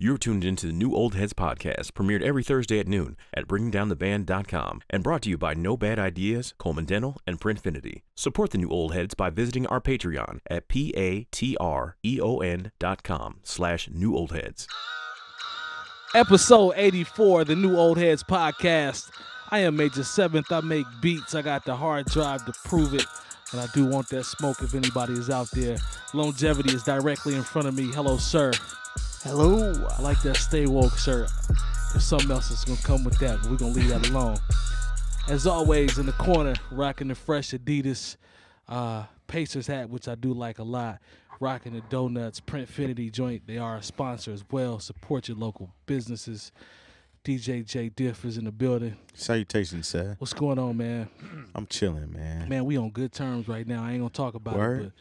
You're tuned into the New Old Heads podcast, premiered every Thursday at noon at bringingdowntheband.com, and brought to you by No Bad Ideas, Coleman Dental, and Printfinity. Support the New Old Heads by visiting our Patreon at patreon.com/newoldheads. Episode 84, the New Old Heads podcast. I am Major 7th. I make beats. I got the hard drive to prove it. And I do want that smoke if anybody is out there. Lonegevity is directly in front of me. Hello, sir. Hello. I like that stay woke shirt. There's something else that's going to come with that, but we're going to leave that alone. As always, in the corner, rocking the fresh Adidas Pacers hat, which I do like a lot. Rocking the Donuts Printfinity joint. They are a sponsor as well. Support your local businesses. DJ Jay Diff is in the building. Salutations, sir. What's going on, man? I'm chilling, man. Man, we on good terms right now. I ain't going to talk about it, but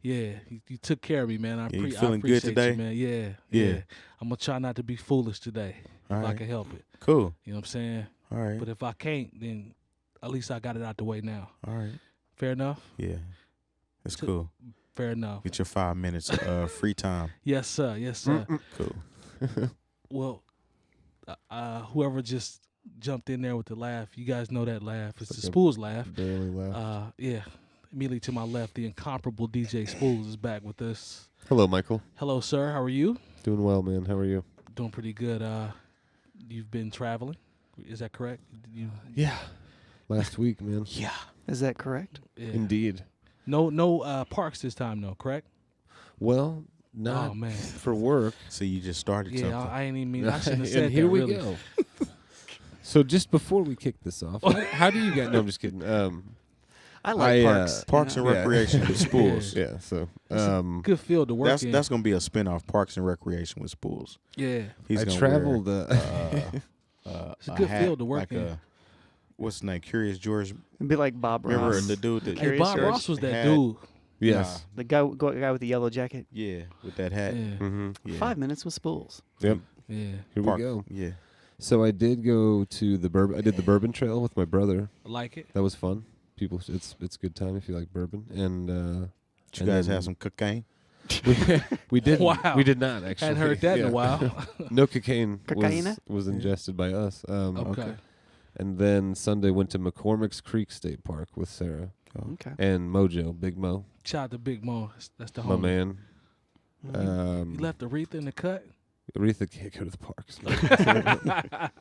yeah, you took care of me, man. I feeling appreciate good today? you, man. Yeah. I'm going to try not to be foolish today if I can help it. Cool. You know what I'm saying? All right. But if I can't, then at least I got it out the way now. All right. Fair enough? Yeah. That's cool. Fair enough. Get your 5 minutes of free time. Yes, sir. Yes, sir. Cool. Well, whoever just jumped in there with the laugh, you guys know that laugh. It's the Spoolz laugh. Barely laugh. Yeah. Immediately to my left, the incomparable DJ Spoolz is back with us. Hello, Michael. Hello, sir. How are you? Doing well, man. How are you? Doing pretty good. You've been traveling. Is that correct? Yeah. Last week, man. Yeah. Is that correct? Yeah. Indeed. No parks this time, though, correct? Well, not for work. So you just started something. Yeah, I ain't even mean. I shouldn't have said and here that, we really. go. So just before we kick this off, how do you get? No, I'm just kidding. I like parks. Parks and Recreation with Spoolz. Yeah, so good field to work in. That's gonna be a spinoff, Parks and Recreation with Spoolz. Yeah, He's I gonna traveled. it's a good field to work in. What's his name? Curious George. It'd be like Bob Ross. Remember the dude that Hey, Bob George Ross was that had- dude. Yes. The guy with the yellow jacket. Yeah, with that hat. Yeah. Mm-hmm. Yeah. 5 minutes with Spoolz. Yep. Yeah. Here Park- we go. Yeah. So I did go to the bourbon. I did the Bourbon Trail with my brother. I like it. That was fun. People, it's a good time if you like bourbon. And Did you guys have some cocaine? we did. Wow. We did not actually. Hadn't heard that in a while. No cocaine Cocaine? was ingested by us. Okay. And then Sunday went to McCormick's Creek State Park with Sarah Okay. and Mojo, Big Mo, Shout out to Big Mo. That's the my homie. man. You left Aretha in the cut? Aretha can't go to the parks. But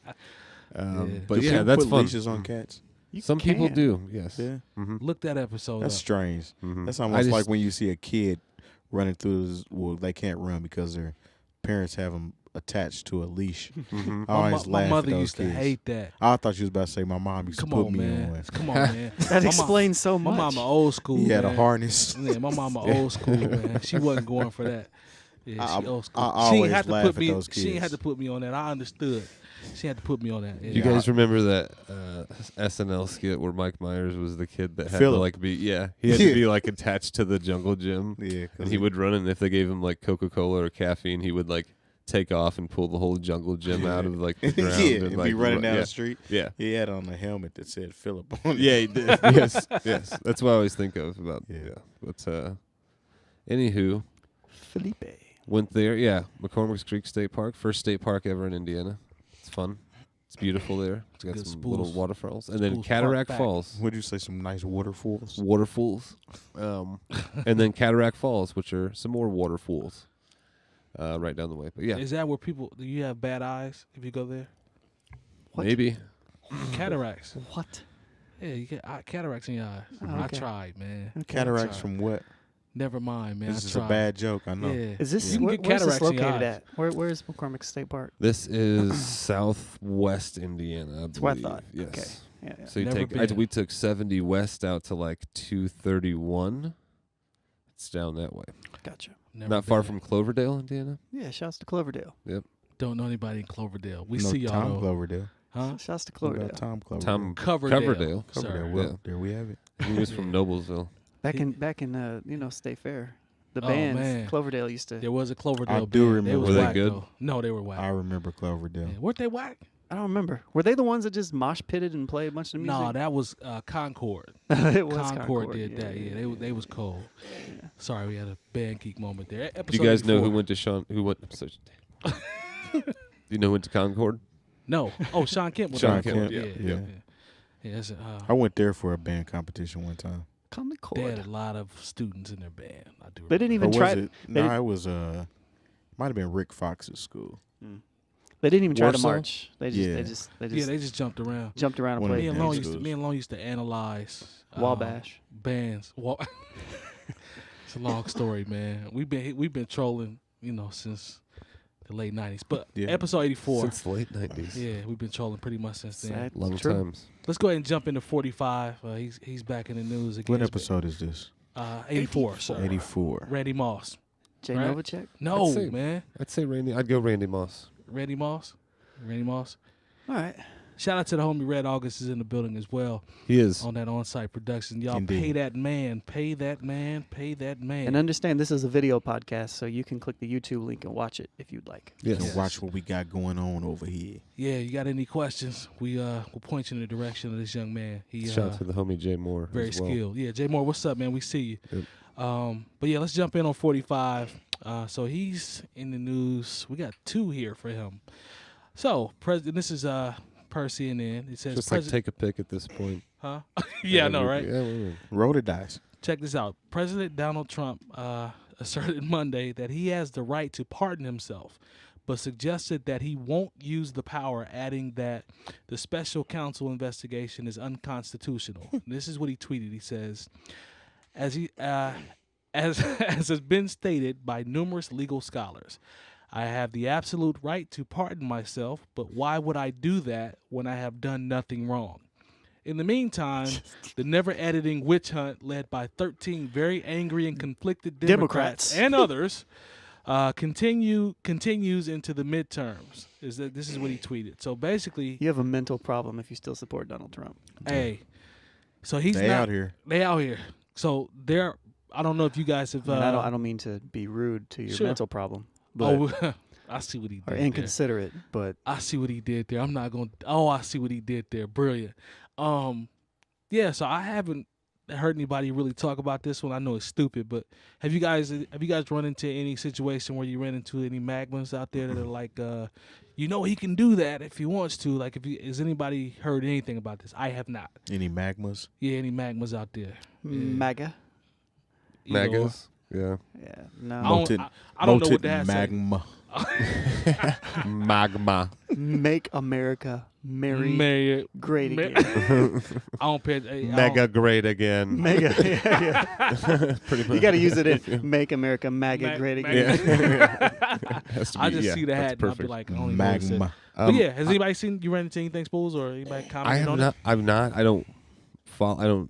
Do yeah, people that's put fun. leashes on cats? Some people can. do. Yes. Yeah. Mm-hmm. Look that episode That's up. strange. Mm-hmm. That's almost like when you see a kid running through. Well, they can't run because their parents have them attached to a leash. Mm-hmm. I always my laugh mother at those used kids. to hate that. I thought you was about to say my mom used Come to put on, me man. on one. Come on, man. That explains so My much. mama old school. He had a man. harness. Yeah, my mama old school, man. She wasn't going for that. Yeah, she old school. I She ain't always had to laugh put at me. those She ain't kids. had to put me on that. I understood. She had to put me on that. Yeah. You guys remember that SNL skit where Mike Myers was the kid that had Phillip. to like be he had to be like attached to the jungle gym, Yeah, and he would run, and if they gave him like Coca-Cola or caffeine, he would like take off and pull the whole jungle gym out of like the ground yeah, and and like be running down yeah. the street. Yeah. He had on a helmet that said Philip on it. Yeah, he did. yes, yes. That's what I always think of about. Yeah. Yeah. But anywho, Felipe. went there. Yeah, McCormick's Creek State Park, first state park ever in Indiana. It's fun. It's beautiful there. It's got Good some Spoolz. little waterfalls, and then Spoolz Cataract Park back. Falls. Would you say some nice waterfalls? Waterfalls, and then Cataract Falls, which are some more waterfalls right down the way. But yeah, Is that where people? Do you have bad eyes if you go there? What? maybe. Cataracts. What? Yeah, you get cataracts in your eyes. Oh, I okay. tried, man. Okay. Cataracts Sorry. from what? Never mind, man. This I is tried. a bad joke, I know. Yeah. Is this You can where, get where's this cataracts in your located eyes. at? Where's McCormick State Park? This is southwest Indiana. That's what I believe. thought. Yes. Okay. Yeah. So you Never take. been. We took 70 west out to like 231. It's down that way. Gotcha. Never Not far been. from Cloverdale, Indiana. Yeah. Shouts to Cloverdale. Don't know anybody in Cloverdale. We No, see y'all Tom though. Cloverdale. Huh? Shouts to What Cloverdale. about Tom Cloverdale. Tom Coverdale. Coverdale. Sorry. Coverdale. Yeah. Well, there we have it. He was from Noblesville. Back in State Fair, the Oh, bands man. Cloverdale used to. There was a Cloverdale I do band. They remember was Were they whack, good? though. No, they were whack. I remember Cloverdale. Yeah. Weren't they whack? I don't remember. Were they the ones that just mosh pitted and played a bunch of music? No, that was Concord. it was Concord did that. Yeah, they was cold. Sorry, we had a band geek moment there. Do Episode you guys know 84. who went to Sean? Who went? I'm sorry. You know who went to Concord? No. Oh, Sean Kemp. went Sean to Kemp, Concord. yeah. Yeah, it's, I went there for a band competition one time. Come to they had court. a lot of students in their band. I do. They didn't remember. even Or try. was it? they No, did- it was might have been Rick Fox's school. They didn't even try to Warsaw? march. They just, Yeah. they just, they just Yeah, they just jumped around. jumped around and One of played. the bands. Me and Long used to analyze Wabash. bands. It's a long story, man. We've been trolling, since the late '90s. But Yeah. episode 84. Since the late 90s. Yeah, we've been trolling pretty much since then. Sad. Long True. times. Let's go ahead and jump into 45. He's back in the news again. What episode is this? 84. Sir. 84. Randy Moss. Jay Right? Novacek. No, I'd say- man. I'd say Randy. I'd go Randy Moss. Randy Moss. All right. Shout out to the homie Red August is in the building as well He is. on that on-site production. Y'all Indeed. pay that man. Pay that man. Pay that man. And understand this is a video podcast, so you can click the YouTube link and watch it if you'd like. Yes. And watch what we got going on over here. Yeah, you got any questions? We'll point you in the direction of this young man. He Shout out to the homie Jay Moore. very as well. skilled. Yeah, Jay Moore, what's up, man? We see you. Yep. But yeah, let's jump in on 45. So he's in the news. We got two here for him. So this is per CNN. It says Just like take a pick at this point. huh? Yeah, I know, right? Yeah, Roll the dice. Check this out. President Donald Trump asserted Monday that he has the right to pardon himself, but suggested that he won't use the power, adding that the special counsel investigation is unconstitutional. This is what he tweeted. He says, as has been stated by numerous legal scholars, I have the absolute right to pardon myself, but why would I do that when I have done nothing wrong? In the meantime, the never-editing witch hunt led by 13 very angry and conflicted Democrats and others continues into the midterms. This is what he tweeted. So basically, You have a mental problem if you still support Donald Trump. hey, so he's They not out here. They out here. So they're. I don't know if you guys have. I mean, I don't mean to be rude to your Sure. mental problem, but Oh, I see what he or did there. inconsiderate, but I see what he did there. I'm not going to. Oh, I see what he did there. Brilliant. Yeah, so I haven't heard anybody really talk about this one. I know it's stupid, but have you guys run into any situation where you ran into any magmas out there that are like, he can do that if he wants to? Like, has anybody heard anything about this? I have not. Any magmas? Yeah, any magmas out there? Yeah. MAGA. Either or. Magas. Yeah. Yeah, no. Molten- I don't know what Molten that say. magma. Magma. Make America Married. great Ma- again. I don't pay. I Mega don't- great again. Mega. Yeah. Pretty much. You got to use it in Make America MAGA Mag- great MAGA. again. Has to I be- just yeah, see the that's hat and I'll be perfect. like, I don't even know what it said. Magma. But yeah, has anybody seen you ran into anything, Spoolz, or anybody I commented have on not. I've not. I don't. Follow, I don't.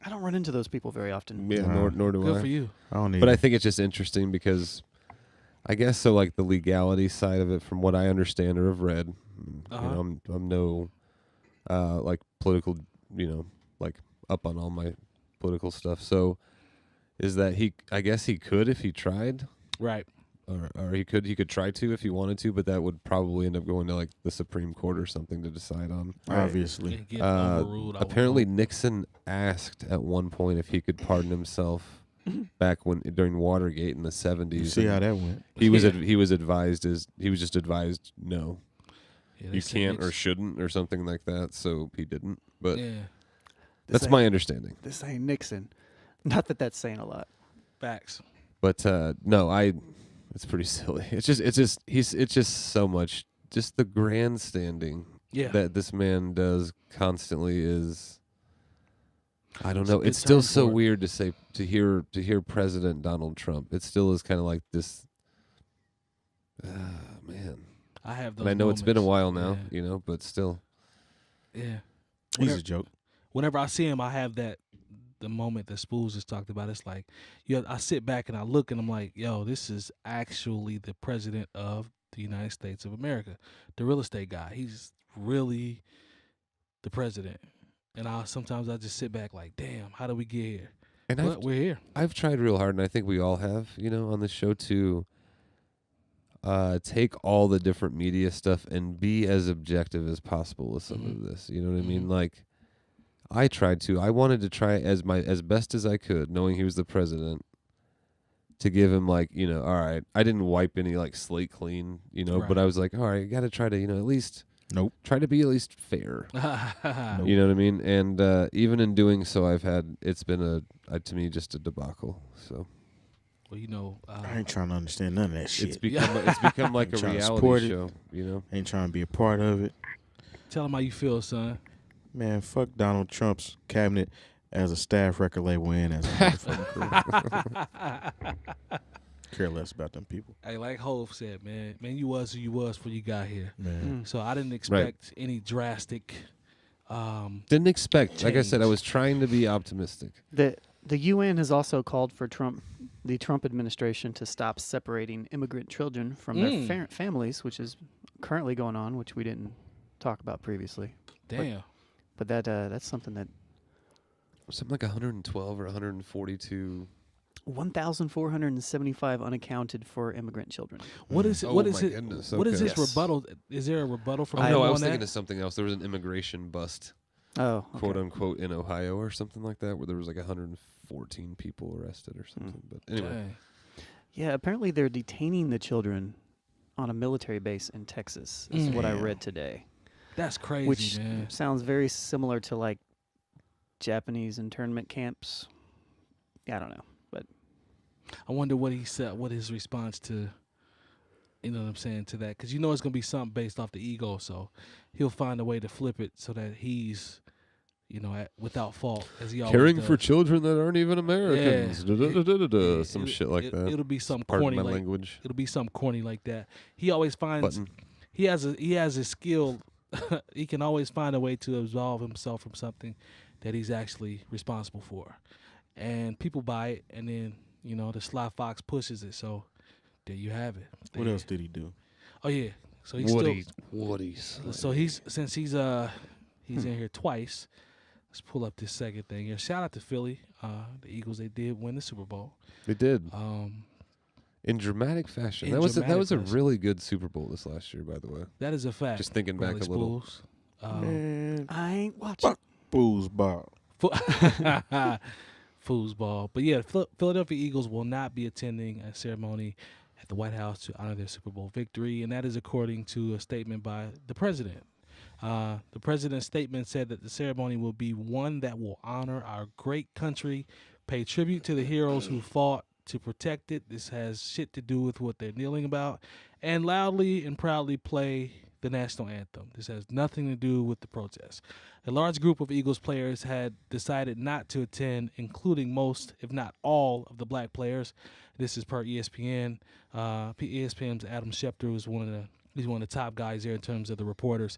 I don't run into those people very often. Yeah. Nor do it? Good I. for you. I don't need But I think it's just interesting because, I guess so. Like the legality side of it, from what I understand or have read, Uh-huh. I'm no, like political, like up on all my political stuff. So, is that I guess he could if he tried, Right. or he could try to if he wanted to, but that would probably end up going to like the Supreme Court or something to decide on. obviously. And get overruled, I would Apparently, hope. Nixon asked at one point if he could pardon himself back during Watergate in the 70s. You see and how that went? he was Yeah. he was just advised no, Yeah, they you said can't or Nixon- shouldn't or something like that. So he didn't. But Yeah, that's This my understanding. This ain't Nixon. Not that that's saying a lot. facts. But no, it's pretty silly. It's just so much. Just the grandstanding Yeah. that this man does constantly is. I don't It's a know. good It's still term so for it. weird to say to hear President Donald Trump. It still is kind of like this. Man, I have those and I know it's been a moments. while now, Yeah. but still. Yeah. He's a joke. Whenever I see him, I have the moment that Spoolz just talked about. It's like, I sit back and I look and I'm like, yo, this is actually the president of the United States of America, the real estate guy. He's really the president. And sometimes I just sit back like, damn, how do we get here? And But we're here. I've tried real hard, and I think we all have, on the show to take all the different media stuff and be as objective as possible with some of this. You know what I mean? Mhm. Like, I tried to. I wanted to try as best as I could, knowing he was the president, to give him like, all right, I didn't wipe any like slate clean, Right. but I was like, all right, you got to try to, at least try to be at least fair. Nope. You know what I mean? And even in doing so, it's been to me just a debacle. So Well, I ain't trying to understand none of that shit. it's become like a Trying to support reality it. show, Ain't trying to be a part of it. tell him how you feel, son. Man, fuck Donald Trump's cabinet as a staff record label and as a motherfucking crew. Care less about them people. Hey, like Hov said, man, you was who you was before you got here. Man. So I didn't expect any drastic. Didn't expect. Like I said, I change. was trying to be optimistic. The UN has also called for the Trump administration to stop separating immigrant children from their families, which is currently going on, which we didn't talk about previously. Damn. But that's something that Something like 112 or 142. 1,475 unaccounted for immigrant children. What is it? Oh, What is my it? goodness, What is okay. this rebuttal? Is there a rebuttal from Oh, him no, I on was thinking that? of something else. There was an immigration bust, Oh, okay. quote unquote, in Ohio or something like that, where there was like 114 people arrested or something. But anyway, Dang. Yeah, apparently they're detaining the children on a military base in Texas, is what I Damn. read today. That's crazy, Which man. sounds very similar to like Japanese internment camps. Yeah, I don't know. I wonder what he said. What his response to, you know what I'm saying, to that? Because it's gonna be something based off the ego, so he'll find a way to flip it so that he's, without fault, as he always caring does. for children that aren't even Americans, Yeah. some shit like that. It'll be some Pardon corny my like language. it'll be some corny like that. He always finds Button. he has a skill. He can always find a way to absolve himself from something that he's actually responsible for, and people buy it, and then the sly fox pushes it. So there you have it. What else did he do? Oh yeah. So he's Woody's. So he's in here twice. Let's pull up this second thing here. Shout out to Philly. The Eagles, they did win the Super Bowl. They did In in dramatic fashion. in That was dramatic a fashion. really good Super Bowl this last year, by the way. That is a fact. Just thinking back Brother a little. Spoolz. Man, I ain't watching. fuck foosball. Foosball. But yeah, Philadelphia Eagles will not be attending a ceremony at the White House to honor their Super Bowl victory, and that is according to a statement by the president. The president's statement said that the ceremony will be one that will honor our great country, pay tribute to the heroes who fought to protect it. This has shit to do with what they're kneeling about, and loudly and proudly play the national anthem. This has nothing to do with the protest. A large group of Eagles players had decided not to attend, including most, if not all, of the black players. This is per ESPN. ESPN's Adam Schefter was one of the top guys there in terms of the reporters.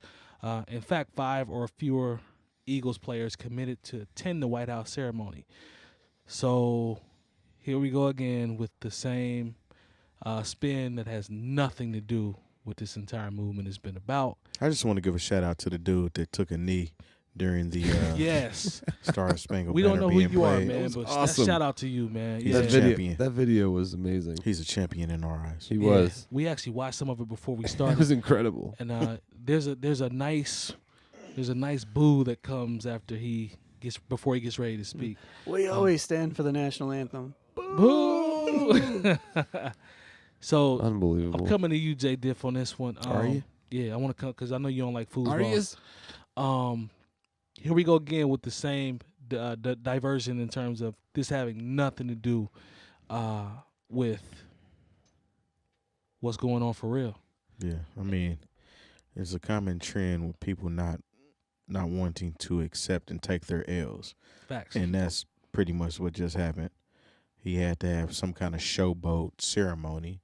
In fact, 5 or fewer Eagles players committed to attend the White House ceremony. So here we go again with the same spin that has nothing to do with this entire movement has been about. I just want to give a shout out to the dude that took a knee during the Yes. Star Spangled We Banner don't know who being you are, played. man, was but awesome. shout out to you, man. He's Yeah. a champion. That video was amazing. He's a champion in our eyes. He Yeah. was. We actually watched some of it before we That started. was incredible. And there's a nice boo that comes before he gets ready to speak. We always stand for the national anthem. Boo! So Unbelievable. I'm coming to you, Jay Diff, on this one. Are you? Yeah, I want to come because I know you don't like foosball. Are you? Here we go again with the same the diversion in terms of this having nothing to do with what's going on for real. Yeah, I mean, there's a common trend with people not wanting to accept and take their L's, Facts. and that's pretty much what just happened. He had to have some kind of showboat ceremony.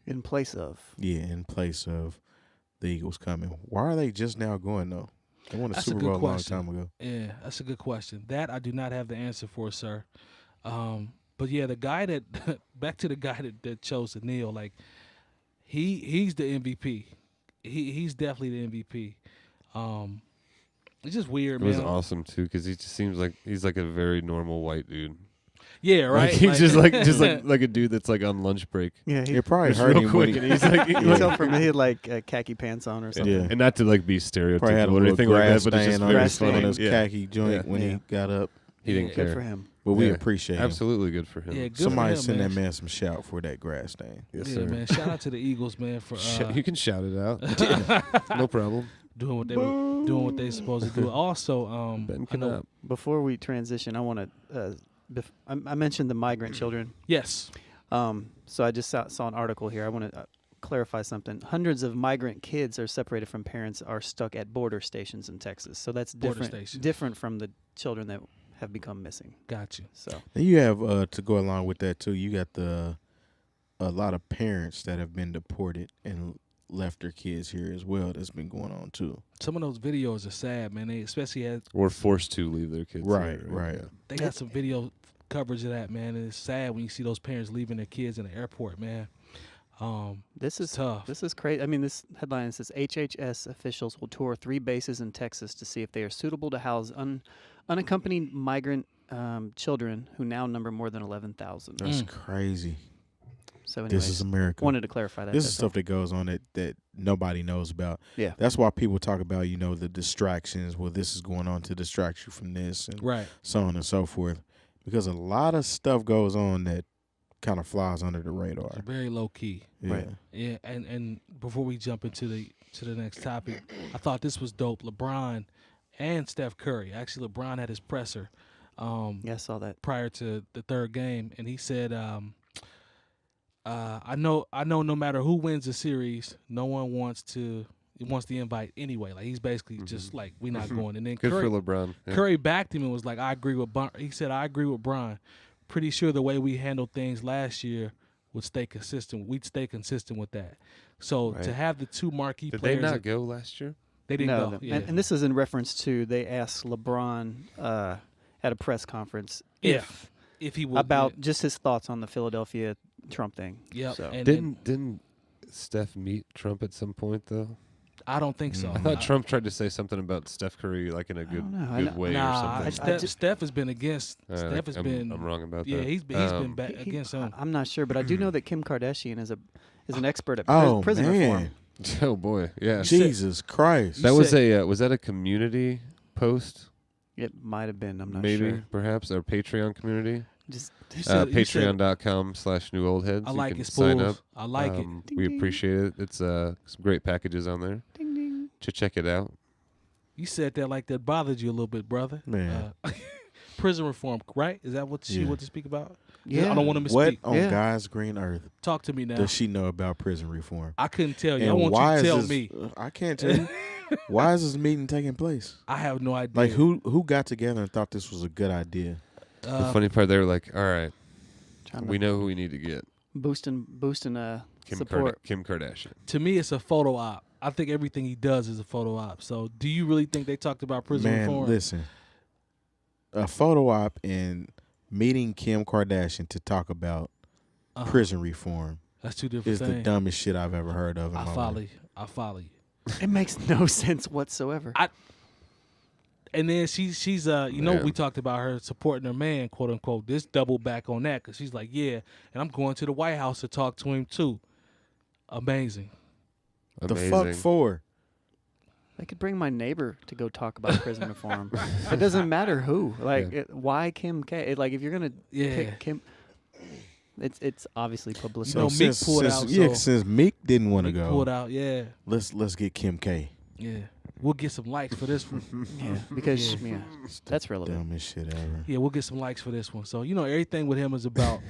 In place of. Yeah, in place of the Eagles coming. Why are they just now going though? They won a That's a Super good Bowl a long question. time ago. Yeah, that's a good question. That I do not have the answer for, sir. But yeah, the guy that back to the guy that chose to kneel, like he's the MVP. He's definitely the MVP. It's just weird, It was man. awesome too, because he just seems like he's like a very normal white dude. Yeah, right. Like, he's just like like a dude that's like on lunch break. Yeah, It probably Just hurt real him quick, when and he's like, you can tell from he had like khaki pants on or something. Yeah. and not to like be probably had stereotypical a or little anything like grass that, but it's just stain on very his, stain. on his funny. Yeah. khaki joint Yeah. when Yeah. he got up. He didn't care. Good for him. But we Yeah, appreciate him. Absolutely good for him. Yeah, good Somebody for him, send man. that man some shout for that grass stain. Yes, Yeah, sir. man. Shout out to the Eagles, man, for You can shout it out. No problem. doing what they were doing what they supposed to do. Also, Ben I know, Before we transition, I want to. I mentioned the migrant children. yes, So I just saw an article here. I want to clarify something. Hundreds of migrant kids are separated from parents, are stuck at border stations in Texas. So that's Border different. stations. Different from the children that have become missing. got you. So And you have to go along with that too. You got a lot of parents that have been deported and left their kids here as well. That's been going on too. Some of those videos are sad, man. They especially had Or forced to leave their kids. Right, here, right. Yeah. they got some video coverage of that, man. And it's sad when you see those parents leaving their kids in the airport, man. this is tough. This is crazy. I mean, this headline says HHS officials will tour 3 bases in Texas to see if they are suitable to house unaccompanied migrant children who now number more than 11,000. That's crazy. So anyways, This is America. wanted to clarify that. This is that's all. stuff that goes on that nobody knows about. Yeah. That's why people talk about, the distractions. Well, this is going on to distract you from this and Right. so on and so forth. Because a lot of stuff goes on that kind of flies under the radar. Very low key. Yeah. Right. Yeah, and before we jump into the next topic, I thought this was dope. LeBron and Steph Curry. Actually, LeBron had his presser Yeah, I saw that. prior to the third game, and he said, I know no matter who wins the series, no one wants the invite anyway. Like, he's basically just like, we're not going. And then Good Curry, for LeBron. Yeah. Curry backed him and was like, I agree with Bron. He said, I agree with Bron. Pretty sure the way we handled things last year would stay consistent. We'd stay consistent with that. So Right. to have the two marquee Did they players, not go last year? they didn't No, go. the- Yeah. and this is in reference to they asked LeBron at a press conference if he would about just his thoughts on the Philadelphia Trump thing. Yep. So. And Didn't Steph meet Trump at some point though? I don't think so. I thought Trump tried to say something about Steph Curry like in a good don't know. good way or Nah, something. Steph has been against. Steph has been. I'm wrong about Yeah, that. he's been back He- against him. I'm not sure, but I do know that Kim Kardashian is an expert at Oh, prison man. reform. Oh boy, yeah. Jesus Christ. That You was said- was that a community post? It might have been. I'm not Maybe, sure. perhaps, or Patreon community. Just You said- you said- Patreon.com/newoldheads. I You like can it, sign up. Spoolz. I like it. Ding, We ding. appreciate it. It's some great packages on there. ding ding. Check it out. You said that like that bothered you a little bit, brother. Man. Prison reform, right? Is that what she Yeah. wanted to speak about? Yeah. I don't want him to What speak. on Yeah. God's green earth Talk to me now. does she know about prison reform? I couldn't tell you. And I want why you to is tell this, me. I can't tell you. Why is this meeting taking place? I have no idea. Like who got together and thought this was a good idea? The funny part, they were like, "All right, Trying we to know who we need to get. boosting support. Kim Kardashian." To me, it's a photo op. I think everything he does is a photo op. So, do you really think they talked about prison Man, reform? listen. A photo op and meeting Kim Kardashian to talk about prison reform That's two different is the things. dumbest shit I've ever heard of in my life. I follow you. It makes no sense whatsoever. And then she's Yeah. we talked about her supporting her man, quote unquote. This double back on that because she's like, yeah, and I'm going to the White House to talk to him too. Amazing. The Amazing. fuck for? I could bring my neighbor to go talk about prison reform. It doesn't matter who. Like, Yeah. why Kim K? Like, if you're gonna Yeah. pick Kim, it's obviously publicity. know, Meek pulled out, so- since Meek didn't want to Meek go, pulled out, yeah, let's get Kim K. yeah. We'll get some likes for this one. Yeah, because Yeah. that's relevant. Dumbest shit ever. Yeah, we'll get some likes for this one. So everything with him is about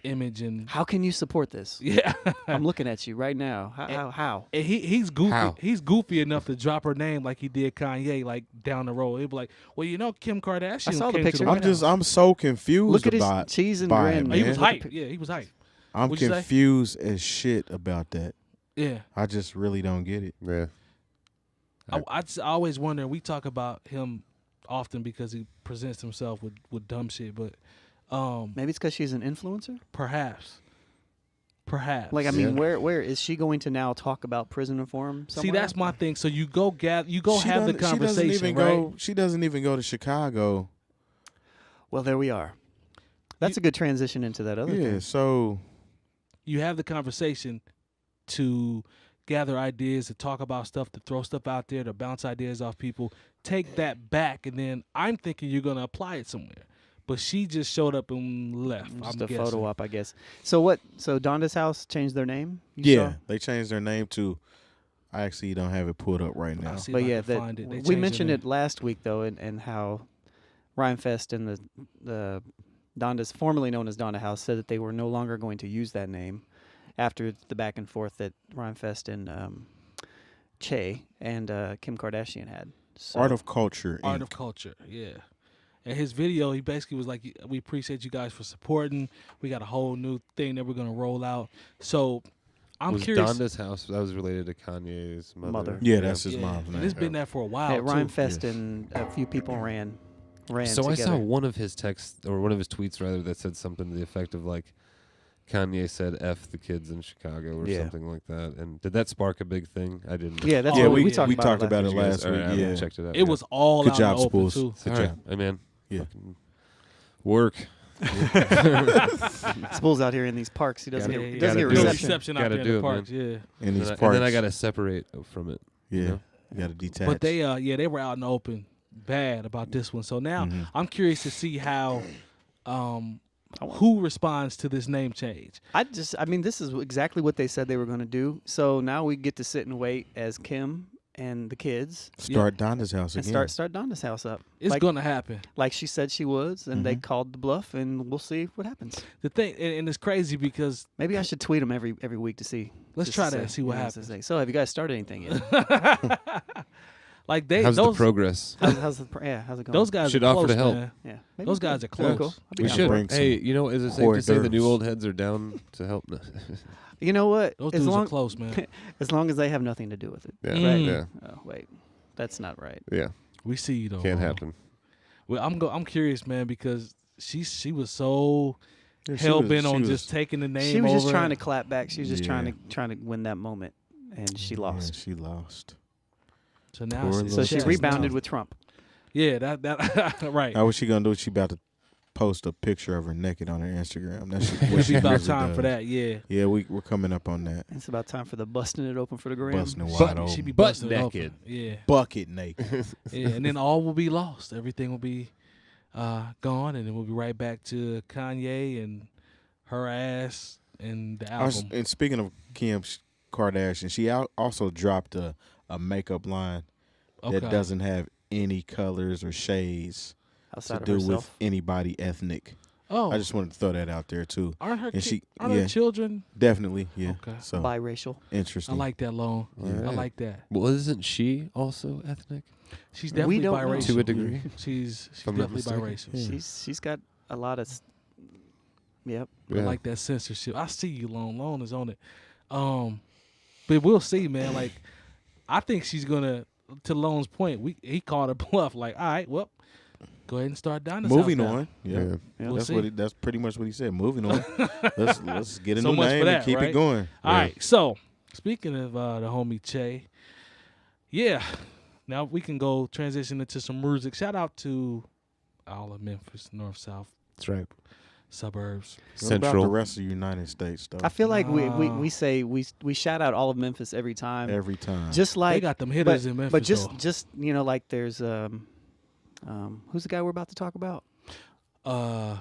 image and How can you support this? yeah. I'm looking at you right now. How? And he's goofy. How? He's goofy enough to drop her name like he did Kanye, like down the road. He'd be like, "Well, Kim Kardashian." I saw the came picture. To the White House. I'm so confused Look at his about. cheese and by grin. it, Oh, he was man. hype. Yeah, he was hype. I'm What'd you say? confused as shit about that. Yeah. I just really don't get it. Yeah. I always wonder. We talk about him often because he presents himself with dumb shit, but Maybe it's because she's an influencer. perhaps. Like, I mean, Yeah. where is she going to now talk about prison reform? See, Somewhere? that's my thing. So you go have the She conversation, doesn't even right? go. She doesn't even go to Chicago. Well, there we are. That's a good transition into that other Yeah. thing. So You have the conversation to gather ideas, to talk about stuff, to throw stuff out there, to bounce ideas off people. Take that back, and then I'm thinking you're gonna apply it somewhere. But she just showed up and left. Just I'm a guessing. photo op, I guess. So what? So Donda's House changed their name? Yeah, they changed their name to. I actually don't have it pulled up right now. See But if I yeah, can find it. They we changed mentioned their it last week though, and how Rhymefest and the Donda's, formerly known as Donda House, said that they were no longer going to use that name after the back and forth that Rhymefest and Che and Kim Kardashian had. So Art of Culture. Art Inc. of Culture, yeah. And his video, he basically was like, we appreciate you guys for supporting. We got a whole new thing that we're going to roll out. So I'm was curious. Donda's house, that was related to Kanye's mother. Yeah, that's his Yeah, mom's and name. it's been there for a while, yeah, too. Rhymefest and a few people ran So together. I saw one of his texts, or one of his tweets rather, that said something to the effect of like, Kanye said F the kids in Chicago or Yeah. something like that. And did that spark a big thing? I didn't. Yeah, that's Oh, what yeah, we talked we about. talked about it Did you guys- last all week. right, I haven't Yeah, checked it out. It was all Good out job, in the open, Spoolz. too. Good All job. right, hey man. Yeah. Fucking work. Spoolz out here in these parks. He doesn't Gotta- get, he gotta doesn't get do it. No reception. reception out Gotta there in do the it, parks, yeah. In And these then, I, parks. and then I got to separate from it. Yeah, you know? you got to detach. But they they were out in the open bad about this one. So now Mhm. I'm curious to see how who responds to this name change. I mean, this is exactly what they said they were going to do. So now we get to sit and wait as Kim and the kids Start Donda's house and again. start Donda's house up. It's like, gonna happen. like she said she was, and they Mhm. called the bluff, and we'll see what happens. The thing, and it's crazy because Maybe I should tweet them every week to see. let's just try to that and see what yeah, just to happens. say, so have you guys started anything yet? Like they, How's the those progress? how's the how's it going? those guys Should are offer close, to help. man. yeah, maybe Those we guys could. are close. Cool. I'll be We down should. for it. bring some Hey, you know, is it safe hors to say the d'oeuvres. new old heads are down to help? You know what? Those as dudes long are close, man. as long as they have nothing to do with it. Yeah, Mm. yeah, Oh wait, that's not right. yeah. We see you though. Can't bro. happen. Well, I'm curious, man, because she was so Yeah, she hell was- bent on she just was- taking the name. She was just over. trying to clap back. She was just Yeah. trying to win that moment, and she Yeah, lost. she lost. So now Poor it's So she just rebounded now. with Trump. Yeah, that right. How was she gonna do? She about to post a picture of her naked on her Instagram. That's what It'll she be about usually time for does. that. Yeah. Yeah, we're coming up on that. It's about time for the busting it open for the gram. Busting it But wide she be open. Butt busting it open. naked. Yeah. Bucket naked. Yeah, and then all will be lost. Everything will be gone, and then we'll be right back to Kanye and her ass and the album. And speaking of Kim Kardashian, she also dropped a makeup line that doesn't have any colors or shades Outside to of do with herself. anybody ethnic. Oh, I just wanted to throw that out there too. aren't her and she- aren't her yeah. children? Definitely, yeah. Okay. So Biracial. I interesting. like that, Lone. All I right. like that. Well, isn't she also ethnic She's We definitely don't know. biracial. to a degree? She's I'm not definitely mistaken. biracial. Yeah. She's got a lot of. Yep. I like that censorship. I see you, Lone. Lone is on it. But we'll see, man. Like, I think she's gonna. To Lone's point, he called her bluff. Like, all right, well, go ahead and start down this Moving house now. on. Yeah. Yeah. We'll That's see. what that's pretty much what he said. Moving on. let's get a So new much for name that, and keep right? it going. All Yeah. right. So, speaking of the homie Che, yeah. Now we can go transition into some music. Shout out to all of Memphis, North, South, That's right. suburbs. What about the Central. rest of the United States though? I feel like we Nah. say we shout out all of Memphis every time. Every time. Just They like got them hitters in Memphis. but just though. just like there's who's the guy we're about to talk about?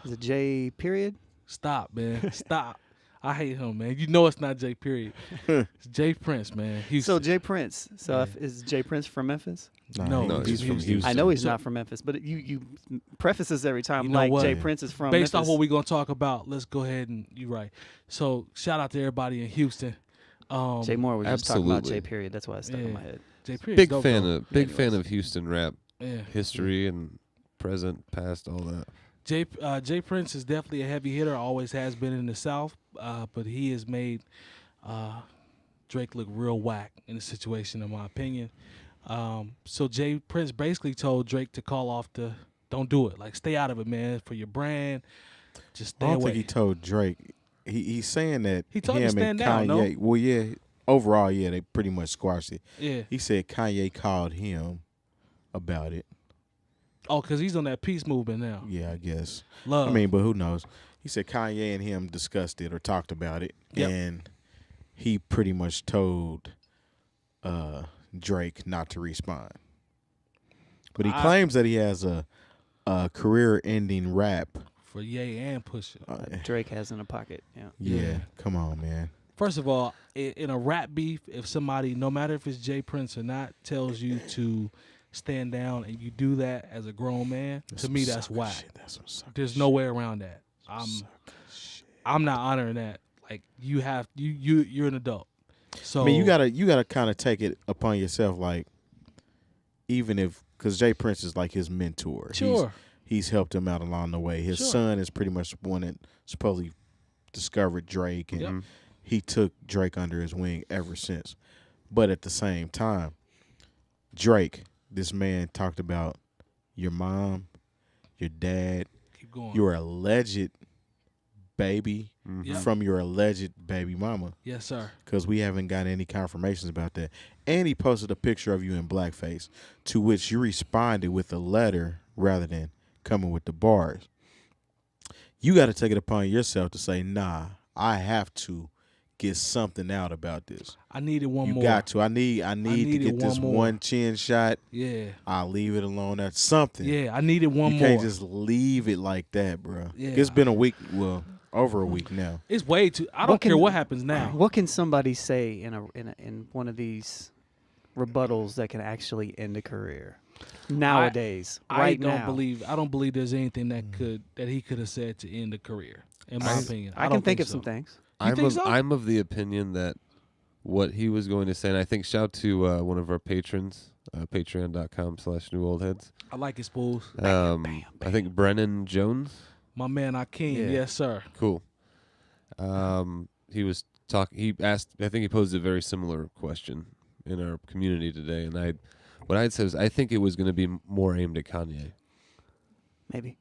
Is it J period? Stop, man. Stop. I hate him, man. You know it's not J period. It's J Prince, man. So J Prince. So Yeah. is J Prince from Memphis? No, he's from Houston. I know he's So- not from Memphis, but you preface this every time You know like what? J Prince is from based Memphis. off what we're gonna talk about, let's go ahead and you're right. So shout out to everybody in Houston. Jay Moore was just talking about J Absolutely. period. That's why it stuck in my head. J period. Big dope, fan though. of big anyways. fan of Houston rap Yeah. history and present, past, all that. J Prince is definitely a heavy hitter. Always has been in the South, but he has made Drake look real whack in the situation, in my opinion. So J Prince basically told Drake to call off don't do it. Like, stay out of it, man. For your brand, just stay I don't away. think he told Drake. He's saying that He told him to him stand and down, no? Kanye. Well, yeah. Overall, yeah, they pretty much squashed it. Yeah. He said Kanye called him about it. Oh, because he's on that peace movement now. Yeah, I guess. Love. I mean, but who knows? He said Kanye and him discussed it or talked about it, Yep. and he pretty much told Drake not to respond. But he claims that he has a career-ending rap. For Ye and Pusha. Drake has in a pocket. Yeah. Yeah, come on, man. First of all, in a rap beef, if somebody, no matter if it's Jay Prince or not, tells you to stand down and you do that as a grown man, to me that's whack. There's no way around that. I'm not honoring that. Like you're an adult. So I mean, you gotta kind of take it upon yourself, like even if because Jay Prince is like his mentor. Sure. He's helped him out along the way. His son is pretty much the one that supposedly discovered Drake, and he took Drake under his wing ever since. But at the same time, Drake, this man talked about your mom, your dad, keep going. your alleged baby from your alleged baby mama. Yes, sir. Because we haven't got any confirmations about that. And he posted a picture of you in blackface, to which you responded with a letter rather than coming with the bars. You got to take it upon yourself to say, nah, I have to get something out about this. I needed one more. You got to. I need to get this one chin shot. Yeah. I'll leave it alone. That's something. Yeah, I needed one you more. You can't just leave it like that, bro. Yeah. It's been a week. Well, over a week now. It's way too. I don't care what happens now. What can somebody say in one of these rebuttals that can actually end a career nowadays? I don't believe there's anything that he could have said to end a career. In my opinion, I can think of some things. I'm of the opinion that what he was going to say, and I think shout to one of our patrons, patreon.com/newoldheads. I like it, Spoolz. I think Brennan Jones. My man, King. Yes, sir. Cool. He was talking. He asked. I think he posed a very similar question in our community today, and what I'd say is I think it was going to be more aimed at Kanye. Maybe.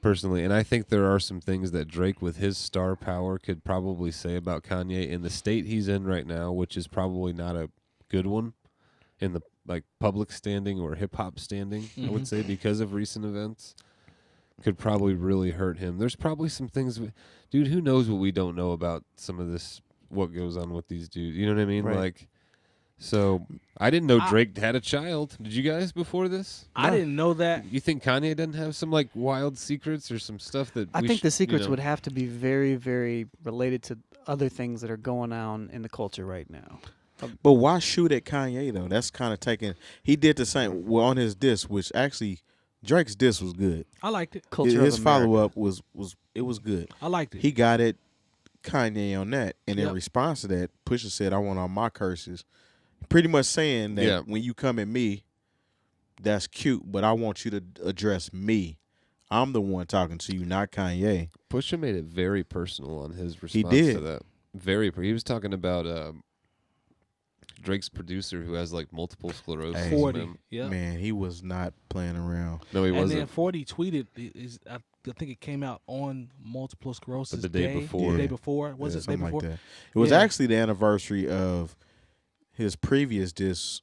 Personally, and I think there are some things that Drake, with his star power, could probably say about Kanye in the state he's in right now, which is probably not a good one in the public standing or hip hop standing. I would say because of recent events, could probably really hurt him. There's probably some things, dude. Who knows what we don't know about some of this? What goes on with these dudes? You know what I mean? Right. So I didn't know Drake had a child. Did you guys before this? I didn't know that. You think Kanye doesn't have some wild secrets or some stuff that I think the secrets would have to be very, very related to other things that are going on in the culture right now. But why shoot at Kanye though? That's kind of taking. He did the same on his diss, which actually Drake's diss was good. I liked it. His follow up was good. I liked it. He got at Kanye on that, and in response to that, Pusha said, "I want all my curses." Pretty much saying that when you come at me, that's cute, but I want you to address me. I'm the one talking to you, not Kanye. Pusha made it very personal on his response He did. to that. He was talking about Drake's producer who has multiple sclerosis. 40. Yeah. Man, he was not playing around. No, he wasn't. And then 40 tweeted, I think it came out on multiple sclerosis the day before. The day before. Was it the day something before? like that. It was actually the anniversary of his previous diss,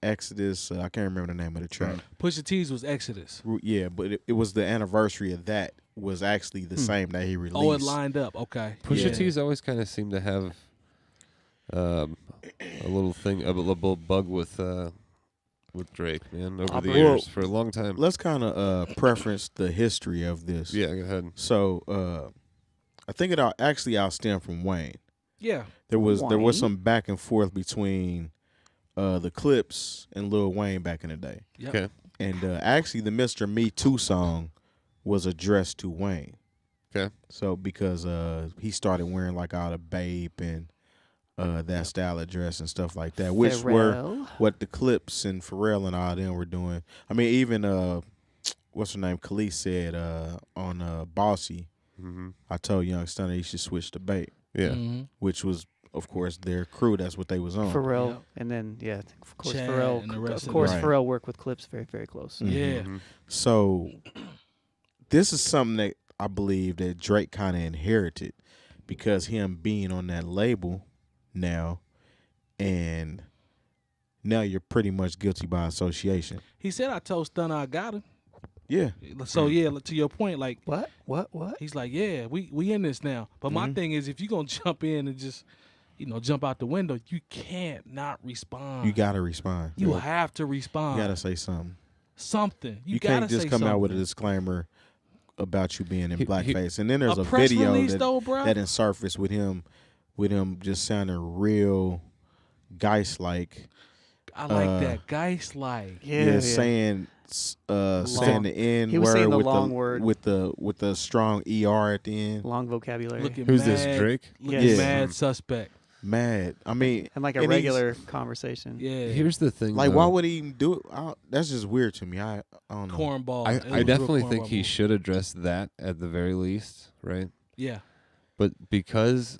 Exodus. I can't remember the name of the track. Pusha T's was Exodus. Yeah, but it was the anniversary of that was actually the same that he released. Oh, it lined up. Okay. Pusha T's always kind of seemed to have a little bug with Drake, man, over the years for a long time. Let's kind of preference the history of this. Yeah, go ahead. So I think it actually outstemmed from Wayne. Yeah. There was some back and forth between the Clips and Lil Wayne back in the day. Yep. Okay. And actually the Mr. Me Too song was addressed to Wayne. Okay. So because he started wearing all the Bape and that style of dress and stuff like that, which were what the Clips and Pharrell and all them were doing. I mean, even what's her name, 𝐃𝐃e𝐃𝐃 said on Bossy, I told Young Stunner he should switch to Bape. Yeah. Which was, of course, their crew. That's what they was on. Pharrell, and then of course Chad Pharrell. and the rest Of course, Right. Pharrell worked with Clips very, very close. Yeah. So this is something that I believe that Drake kind of inherited because him being on that label now, and now you're pretty much guilty by association. He said, I told Stunner I got him. Yeah. So, to your point, What? he's like, yeah, we in this now. But my thing is, if you're going to jump in and just jump out the window, you can't not respond. You gotta respond. You have to respond. You gotta say something. Something. You gotta can't just say come something. out with a discliner about you being in blackface. And then there's a press video release, though, bro? that surfaced with him just sounding real Geist-like. I like that. Geist-like. Yeah. saying the N He was word saying the with long word. with the strong ER at the end. Long vocabulary. Looking Who's mad, this, Drake? Looking Yes. mad suspect. Mad. I mean, and like a and regular conversation. Yeah. Here's the thing. like, though. why would he even do it? that's just weird to me. I don't know. Cornball. It was I real definitely think cornball he move. should address that at the very least, right? Yeah. But because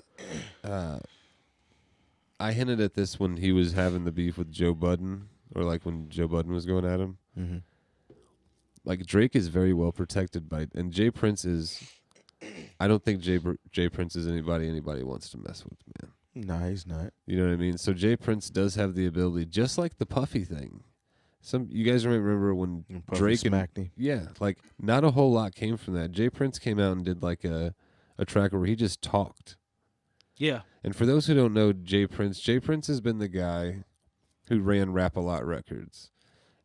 I hinted at this when he was having the beef with Joe Budden, or like when Joe Budden was going at him. Mm-hmm. Like Drake is very well protected by, and Jay Prince is. I don't think Jay Prince is anybody wants to mess with, man. No, he's not. You know what I mean? So Jay Prince does have the ability, just like the Puffy thing. You guys remember when Puffy Drake smacked him. yeah, like not a whole lot came from that. Jay Prince came out and did like a track where he just talked. Yeah. And for those who don't know Jay Prince has been the guy who ran Rap-A-Lot Records.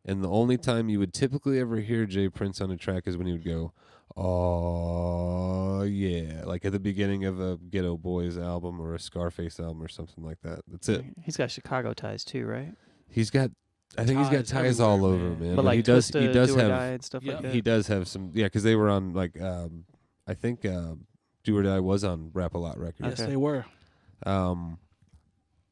And the only time you would typically ever hear Jay Prince on a track is when he would go, "Oh yeah," like at the beginning of a Ghetto Boys album or a Scarface album or something like that. That's it. He's got Chicago ties too, right? I think he's got ties all everywhere, over, man. man. But like he does Do or Die have and stuff Yep. like that. he does have some, yeah, because they were on like I think Do or Die was on Rap-A-Lot Records. Yes, they were.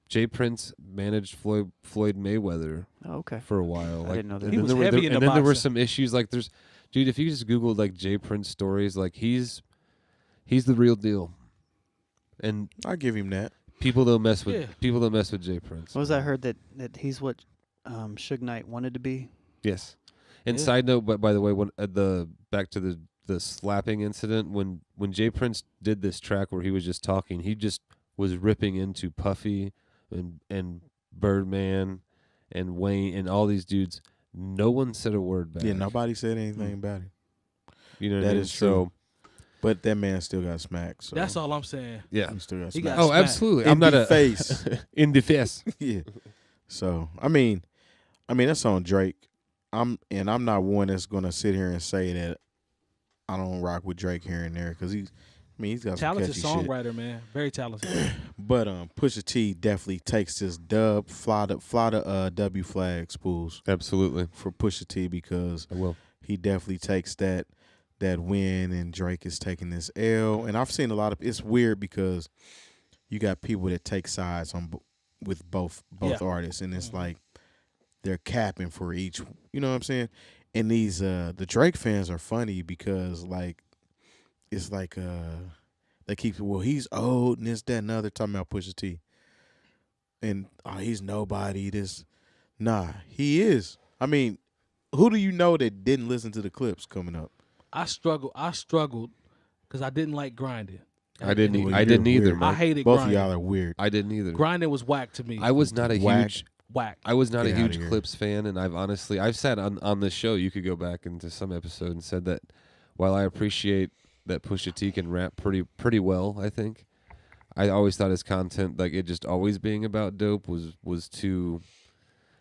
Jay Prince managed Floyd Mayweather Oh, okay. for a while. I didn't know that. And He then was there were, heavy in the and then there were boxing. some issues. Like dude, if you just Googled like Jay Prince stories, like he's the real deal. And I give him that. people don't mess with Yeah. Jay Prince. What was I heard that he's what Suge Knight wanted to be? Yes. And Yeah. side note, but by the way, when back to the slapping incident, when Jay Prince did this track where he was just talking, he just was ripping into Puffy and Birdman and Wayne and all these dudes. No one said a word back. Yeah, nobody said anything about him. You know what That I mean? is true. But that man still got smacked. So That's all I'm saying. Yeah. he still got He smacked. got Oh, smacked. absolutely. In I'm not the a face. in the face. Yeah. So I mean that's on Drake. I'm not one that's gonna sit here and say that I don't rock with Drake here and there because he's got some Talented catchy shit. songwriter, man. Very talented. But Pusha T definitely takes this dub, fly the W flag Spoolz Absolutely. for Pusha T because I will. he definitely takes that win, and Drake is taking this L. And I've seen a lot of. It's weird because you got people that take sides with both Yeah. artists, and it's like they're capping for each. You know what I'm saying? And these the Drake fans are funny because like it's like they keep he's old and this that and the other talking about Pusha T, and he's nobody. He is. I mean, who do you know that didn't listen to the clips coming up? I struggled because I didn't like grinding. I didn't. Well, I you're didn't either, weird. I man. hated Both grinding. of y'all are weird. I didn't either. Grinding was whack to me. I was not a Whack. huge. whack. I was not Get a outta huge here. Clips fan, and I've sat on this show. You could go back into some episode and said that while I appreciate that Pusha T can rap pretty well, I think I always thought his content, like it just always being about dope, was too.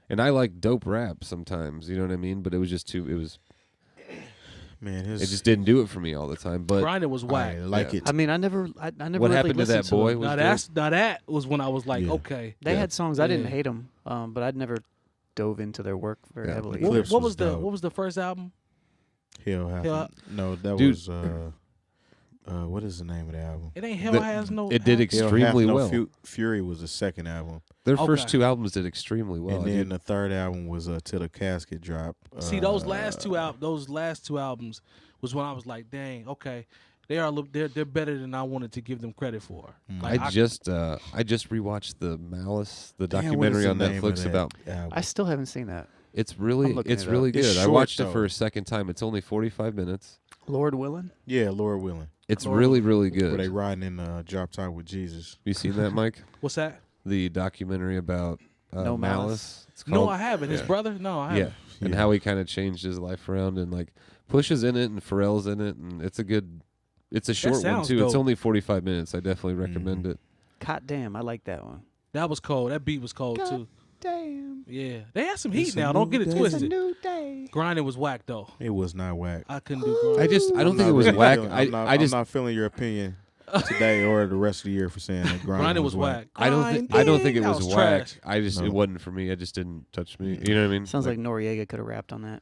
And I like dope rap sometimes, you know what I mean? But it was just too. Man, It just didn't do it for me all the time. But Grinding was whack. I like Yeah. it. I mean, I never what really happened to that listened boy? him. Was Now that was when I was like, Yeah. okay. They Yeah. had songs I didn't Yeah. hate them, but I'd never dove into their work very Yeah. heavily. The Clips What was dope. was the first album? Hell happened. No, that Dude. was what is the name of the album? It ain't Hell The- Has No. it did Hell- Hell extremely Hath No well. Fury was the second album, Their Okay. first two albums did extremely well. and I then did- the third album was Till the Casket Drop. See those last two albums was when I was like, dang, okay, they're better than I wanted to give them credit for. Like, I just rewatched the Malice, the Damn, what is documentary the on name of Netflix that about. album? I still haven't seen that. It's really I'm looking it up. good. It's I short, watched it though. for a second time. It's only 45 minutes. Lord willing. Yeah, Laura Willing. It's Lord. really really Where they good. riding in Drop Top with Jesus. You seen that, Mike? what's that? The documentary about No Malice. It's No, called, I haven't. His yeah. brother? No, I yeah, haven't. and Yeah. how he kind of changed his life around, and like Pusha's in it and Pharrell's in it, and it's a short one sounds too. It's dope. only 45 minutes. I definitely recommend Mhm. it. God damn, I like that one. That was cold. That beat was cold God too. Damn. Yeah, they had some heat It's a now. Don't new get it day. It's a twisted. new day. Grinding was whack though. It was not whack. I couldn't do grinding. I don't think it was whack. I'm I'm not feeling your opinion today or the rest of the year for saying that Grinding was whack. I don't think it That was was whack. trash. It wasn't for me. It just didn't touch me. You know what I mean? Sounds like Noriega could have rapped on that.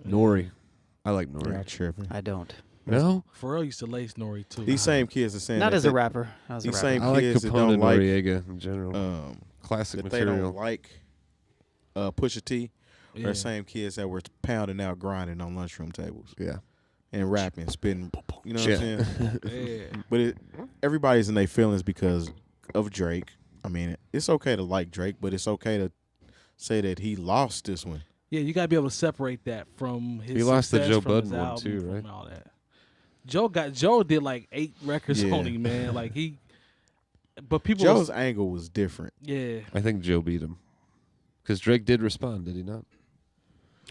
Nori. I like You're Nori. not tripping. I don't. No, Pharrell used to lace Nori too. These same kids are saying Not that as a they- rapper. As a These rapper. same I like kids that Capone don't and like Noriega in general. Classic that they material. don't like Pusha T Yeah. are same kids that were pounding out grinding on lunchroom tables Yeah. and rapping, spitting. You know what Yeah. I'm saying? Yeah. But everybody's in their feelings because of Drake. I mean, it's okay to like Drake, but it's okay to say that he lost this one. Yeah, you gotta be able to separate that from his. He lost the success, Joe from his Budden one, album, too, from right? All that. Joe did like 8 records Yeah. on him, man. Like he, but people. Joe's angle was different. yeah, I think Joe beat him. Because Drake did respond, did he not?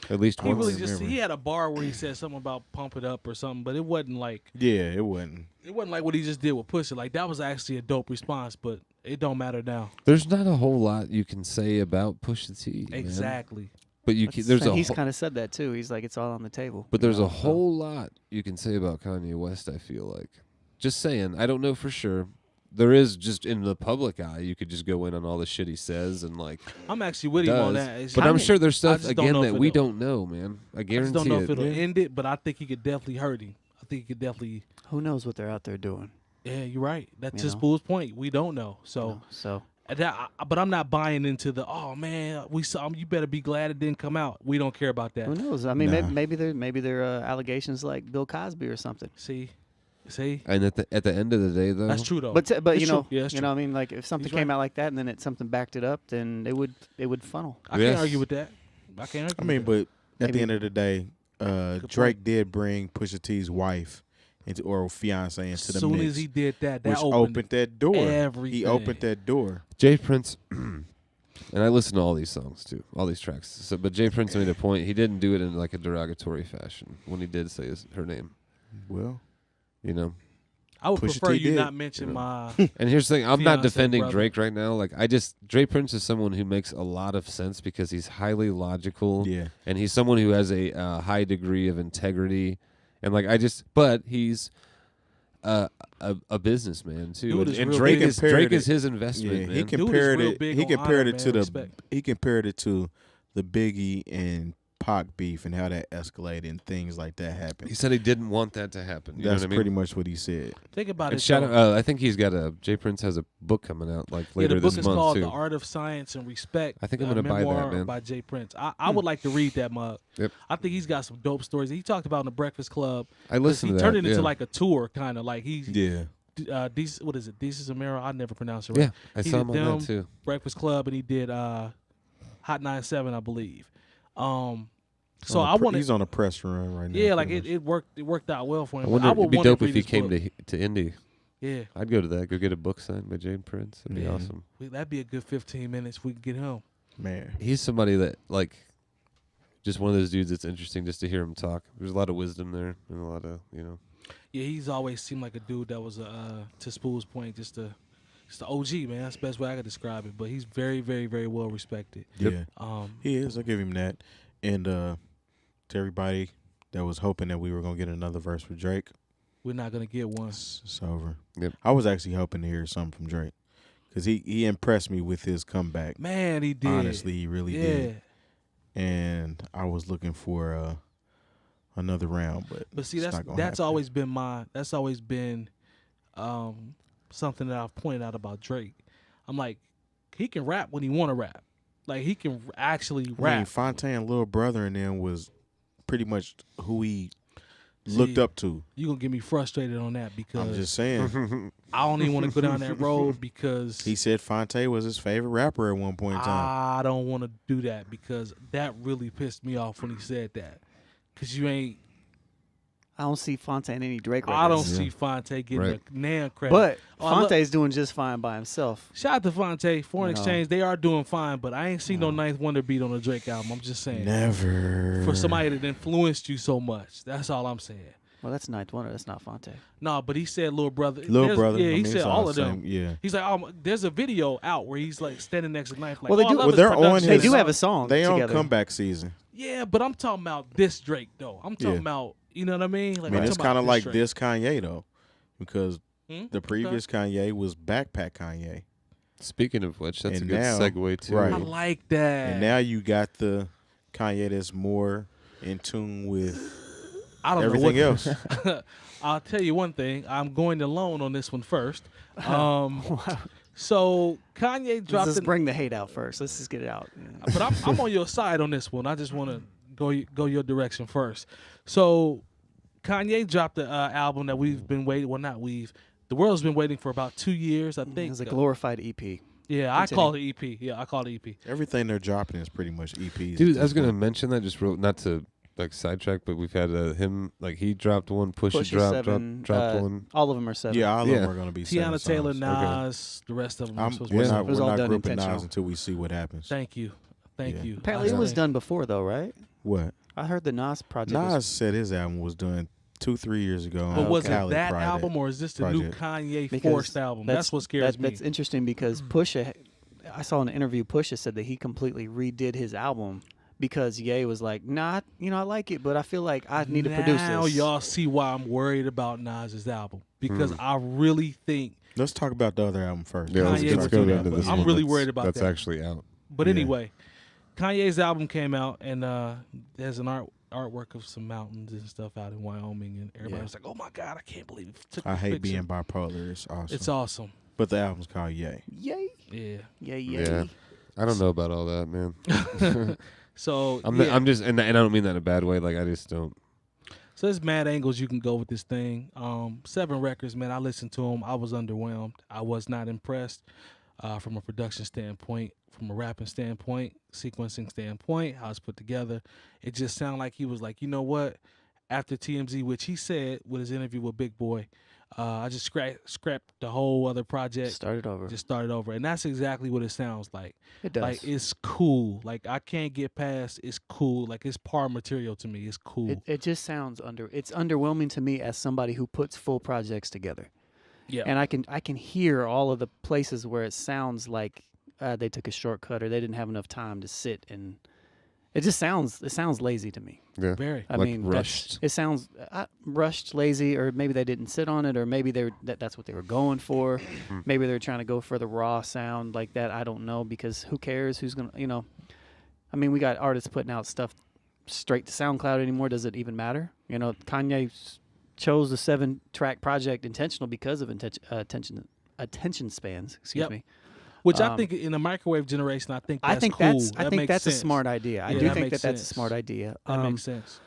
At least he once. really just remember. he had a bar where he said something about pump it up or something, but it wasn't like Yeah, it wasn't. what he just did with Pusha. Like that was actually a dope response, but it don't matter now. There's not a whole lot you can say about Pusha T. man. Exactly. But He's kind of said that too. He's like, it's all on the table. But you there's know, a so. whole lot you can say about Kanye West, I feel like. Just saying. I don't know for sure. There is just in the public eye, you could just go in on all the shit he says and like I'm actually with him on that. It's But I'm just- sure there's I stuff just don't again know that if we it'll- don't know, man. I I guarantee just don't know it. if it'll end it, but I think he could definitely hurt him. I think he could definitely. Who knows what they're out there doing? Yeah, you're right. That's You just know? Spool's point. We don't know. You So. know, so But I'm not buying into the man. We saw. You better be glad it didn't come out. We don't care about that. who knows? I mean, Nah. maybe they're allegations like Bill Cosby or something. See, And at the end of the day, though, that's true though. But It's you know, true. Yeah, it's you know, what I mean, like if something He's came right. out like that and then something backed it up, then it would funnel. I Yes. can't argue with that. I can't argue. I mean, with but at Maybe- the end of the day, point. Drake did bring Pusha T's wife into or fiance that. into as the soon mix, as he did that, which opened that door. everything. He opened that door. Jay Prince, and I listen to all these songs too, all these tracks. So, but Jay Prince made a point. He didn't do it in like a derogatory fashion when he did say her name. Well, You know. I would Pusha prefer T you did. not mention You know. my. And here's the thing: I'm not Fiancé, defending brother. Drake right now. Like Jay Prince is someone who makes a lot of sense because he's highly logical, yeah. and he's someone who has a high degree of integrity, and but he's a businessman too. Dude is And real Drake big. is Compared Drake is it- his investment, Yeah, man. he Dude is compared real it. big He on compared honor, it to man, the. respect. He compared it to the Biggie and Pac beef and how that escalated and things like that happened. He said he didn't want that to happen. You know That's what I mean? pretty much what he said. Think about And it. shout though. out, I think he's got Jay Prince has a book coming out like Yeah, later the book this is month called too. The Art of Science and Respect. I think I'm a gonna buy that, memoir man. by Jay Prince. I would like to read that mug. Yep. I think he's got some dope stories. He talked about in the Breakfast Club. I listened He to that. turned it into yeah. like a tour, kind of like he's Yeah. what is it? This Amaro. I never pronounce it right. Yeah, I He saw did him on them. that too. Breakfast Club, and he did Hot 97, I believe. So I want He's on a press run right now. yeah, like pretty it worked out well for I him. wonder I it'd would be want to dope read if he his came book. to Indy. Yeah, I'd go to that. Go get a book signed by Jay Prince. That'd be Yeah. awesome. that'd be a good 15 minutes. We could get him. Man. He's somebody that like, just one of those dudes that's interesting just to hear him talk. There's a lot of wisdom there and a lot of Yeah, he's always seemed like a dude that was to Spool's point, just the OG, man. That's the best way I could describe it. But he's very, very, very well respected. Yeah. Um, He is. I'll give him that. And to everybody that was hoping that we were going to get another verse with Drake, we're not gonna get one. it's over. Yep. I was actually hoping to hear something from Drake because he impressed me with his comeback. Man, he did. Honestly, he really yeah. did. And I was looking for another round, But see, it's that's not gonna that's happen. always been something that I've pointed out about Drake. I'm like, he can rap when he want to rap. Like he can actually I mean, rap. Fontaine, Little Brother, and them was pretty much who he looked up to. You gonna get me frustrated on that I'm because just saying. I don't even want to go down that road because He said Fontaine was his favorite rapper at one point in time. I don't want to do that because that really pissed me off when he said that. Cause you ain't. I don't see Fontaine any Drake records. I don't see Fonte getting Right. a nan credit. But Oh, I look- Fonte's doing just fine by himself. Shout out to Fonte, Foreign No. Exchange. They are doing fine, but I ain't seen no Ninth Wonder beat on a Drake album. I'm just saying. Never. For somebody that influenced you so much. That's all I'm saying. Well, that's Ninth Wonder. That's not Fonte. No, but he said Lil Brother. Lil Brother. Yeah, I he mean, said it's all the of them. same, yeah. He's like, there's a video out where he's like standing next to Ninth. Like, Well, they do- I love well, his they're on production. They his- do have a song They on together. comeback season. Yeah, but I'm talking about this Drake though. I'm talking Yeah. about, you know what I mean? Like, I mean, I'm it's talking about kind of like Drake. this Kanye though, because Hmm? the previous Kanye was Backpack Kanye, Speaking of which, that's And a good now- segue too. right. I like that. and now you got the Kanye that's more in tune with I don't everything know else. I'll tell you one thing. I'm going to loan on this one first. So Kanye dropped Let's the, just bring the hate out first. Let's just get it out. but I'm on your side on this one. I just want to go your direction first. So Kanye dropped the album that we've been waiting. Well, not we've. The world's been waiting for about 2 years, I It think. was a glorified EP. Yeah, I Continue. call it EP. Yeah, I call it EP. Everything they're dropping is pretty much EPs. Dude, at I was this gonna point. mention that. Just wrote not to like sidetrack, but we've had him like he dropped one, Pusha dropped 7, dropped one. All of them are 7. Yeah, all of Yeah. them are going to be Tiana 7 Taylor, songs. Nas, the rest of them. are supposed to be We're Yeah. not, It was we're all not done grouping intentional. Nas until we see what happens. Thank you. Yeah. Apparently, it was done before, though, right? What? I heard the Nas project. Nas said his album was done 2-3 years ago. But on was it Cali that Project. album or is this the new Project. Kanye Because forced album? That's what scares me. That's interesting because Pusha, I saw in an interview, Pusha said that he completely redid his album because Ye was like, nah, I like it, but I feel like I need to produce this. Now y'all see why I'm worried about Nas's album because I really think. Let's talk about the other album first. Yeah, Kanye let's was go doing into that, this but I'm one really that's- worried about that's that. actually out. But Yeah. anyway, Kanye's album came out and there's an artwork of some mountains and stuff out in Wyoming, and everybody Yeah. was like, "Oh my God, I can't believe it!" Took I the hate picture. being bipolar. It's awesome. It's awesome. But the album's called Yay. Yay, Yeah. yay, yay. Yeah. I don't know about all that, man. So I'm just, and I don't mean that in a bad way. Like I just don't. So there's mad angles you can go with this thing. 7 records, man. I listened to them. I was underwhelmed. I was not impressed from a production standpoint, from a rapping standpoint, sequencing standpoint, how it's put together. It just sounded like he was like, you know what? After TMZ, which he said with his interview with Big Boy, I just scrapped the whole other project. Started over. Just started over. And that's exactly what it sounds like. It does. Like, it's cool. Like, I can't get past it's cool. Like, it's par material to me. It's cool. It just sounds it's underwhelming to me as somebody who puts full projects together. Yeah. And I can hear all of the places where it sounds like they took a shortcut or they didn't have enough time to sit, and it sounds lazy to me. Yeah. Very. I Like mean, rushed. it sounds rushed, lazy, or maybe they didn't sit on it, or maybe that's what they were going for. Maybe they're trying to go for the raw sound like that. I don't know, because who cares? Who's gonna, I mean, we got artists putting out stuff straight to SoundCloud anymore. Does it even matter? Kanye chose the 7-track project intentional because of attention spans. Excuse Yep. me. Which I think in the microwave generation, I think that's cool. I think that's a smart idea. I Yeah, do that think makes that's a sense. smart idea. That makes sense.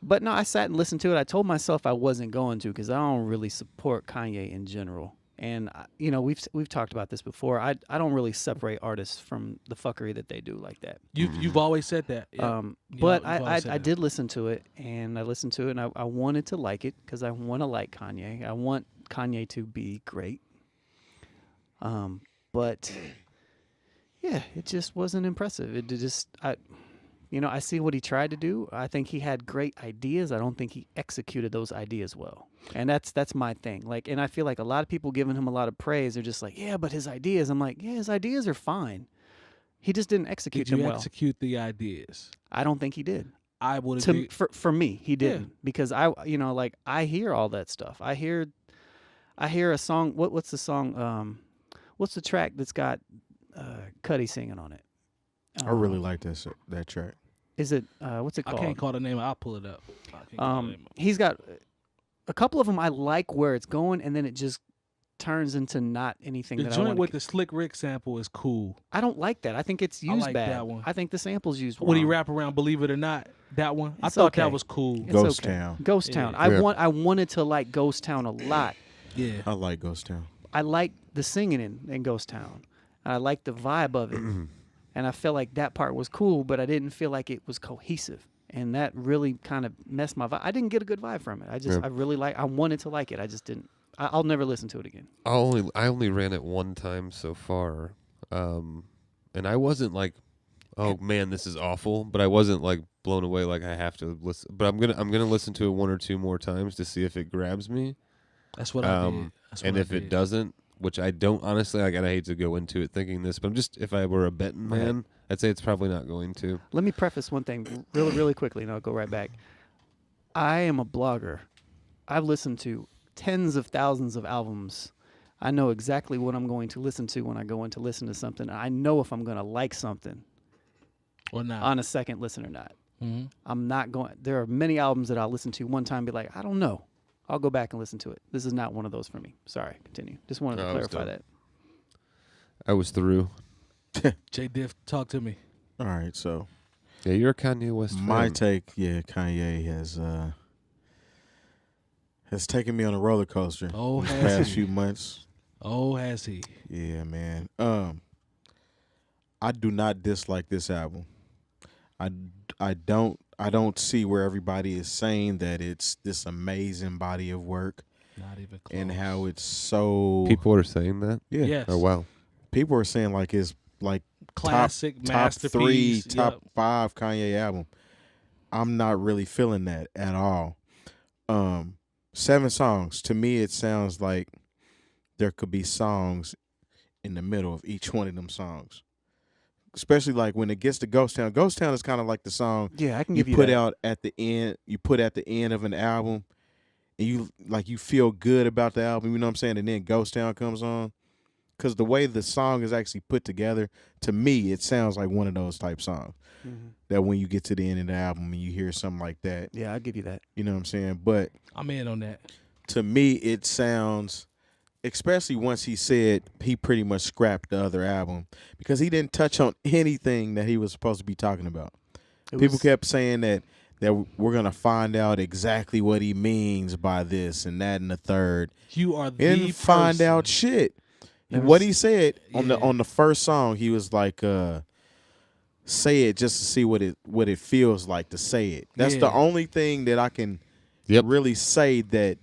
But no, I sat and listened to it. I told myself I wasn't going to because I don't really support Kanye in general. And we've talked about this before. I don't really separate artists from the fuckery that they do like that. You've always said that. Yeah. But you've always said I that. did listen to it, and I listened to it, and I wanted to like it because I want to like Kanye. I want Kanye to be great. But yeah, it just wasn't impressive. I see what he tried to do. I think he had great ideas. I don't think he executed those ideas well. And that's my thing. Like, and I feel like a lot of people giving him a lot of praise are just like, yeah, but his ideas. I'm like, yeah, his ideas are fine. He just didn't execute Did you them well. execute the ideas? I don't think he did. I would agree. For me, he didn't, because I hear all that stuff. I hear a song. What's the song? What's the track that's got �K𝐒 singing on it? I really like that track. Is it what's it I called? can't call the name. I'll pull it up. I can't call the name. He's got a couple of them I like where it's going, and then it just turns into not anything The that I joint want. with the Slick Rick sample is cool. I don't like that. I think it's used like bad. that one. I think the sample's used wrong. Would he rap around Believe It or Not? That one? I It's thought okay. that was cool. It's Ghost okay. Town. Ghost Town. Yeah. I wanted to like Ghost Town a lot. Yeah. I like Ghost Town. I like the singing in Ghost Town. I like the vibe of it. And I felt like that part was cool, but I didn't feel like it was cohesive. And that really kind of messed my vibe. I didn't get a good vibe from it. I wanted to like it. I just didn't. I'll never listen to it again. I only ran it one time so far, and I wasn't like oh man, this is awful. But I wasn't like blown away like I have to listen. But I'm gonna listen to it one or two more times to see if it grabs me. That's what I did. And if it doesn't, which I don't honestly, like, and I hate to go into it thinking this, but I'm just, if I were a betting man, I'd say it's probably not going to. Let me preface one thing really, really quickly, and I'll go right back. I am a blogger. I've listened to tens of thousands of albums. I know exactly what I'm going to listen to when I go in to listen to something. I know if I'm going to like something or not on a second listen or not. Mm-hmm. I'm not going. There are many albums that I'll listen to one time and be like, I don't know. I'll go back and listen to it. This is not one of those for me. Sorry, continue. Just wanted to clarify that. I was through. Jay Diff, talk to me. All right, so Yeah, you're a Kanye West my fan. take, Kanye has taken me on a roller coaster Oh, these has past he? few months. Oh, has he? Yeah, man. I do not dislike this album. I don't see where everybody is saying that it's this amazing body of work Not even close. and how it's so People are saying that? yeah. Yes. Oh, wow. People are saying like it's like Classic top masterpiece. 3, top 5 Kanye album. I'm not really feeling that at all. 7 songs. To me, it sounds like there could be songs in the middle of each one of them songs. Especially like when it gets to Ghost Town. Ghost Town is kind of like the song Yeah, I can you give you put that. out at the end. You put at the end of an album, and you feel good about the album. You know what I'm saying? And then Ghost Town comes on. Because the way the song is actually put together, to me, it sounds like one of those type songs. Mm-hmm. That when you get to the end of the album and you hear something like that, Yeah, I'll give you that. you know what I'm saying? But I'm in on that. to me, it sounds, especially once he said he pretty much scrapped the other album because he didn't touch on anything that he was supposed to be talking about. People kept saying that we're going to find out exactly what he means by this and that and the third. You are the And find person. out shit. There What was- he said on Yeah. the first song, he was like, say it just to see what it feels like to say it. That's the Yeah. only thing that I can Yep. really say that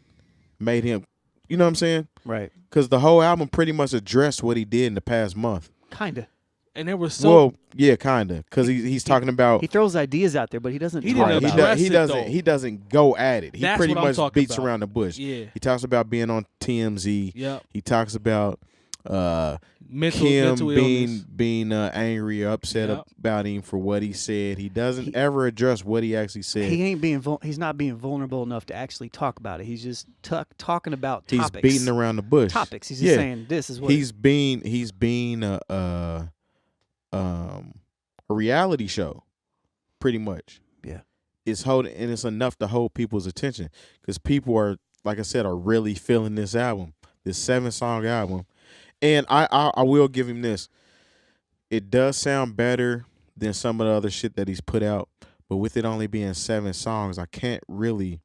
made him, you know what I'm saying? Right. Because the whole album pretty much addressed what he did in the past month. Kinda. And there was so Well, yeah, kind of. Because he's talking about. He throws ideas out there, but he doesn't He talk didn't about address it. it, he doesn't go at it. He That's pretty what I'm much talking beats about. around the bush. Yeah. He talks about being on TMZ. Yep. He talks about mental Kim illness. being angry or upset Yep. about him for what he said. He doesn't ever address what he actually said. He ain't being he's not being vulnerable enough to actually talk about it. He's just talking about He's topics. beating around the bush. Topics. He's just saying this is what he's being a reality show, pretty much. Yeah. It's holding, and it's enough to hold people's attention because people are, like I said, are really feeling this album, this 7-song album. And I will give him this. It does sound better than some of the other shit that he's put out, but with it only being 7 songs, I can't really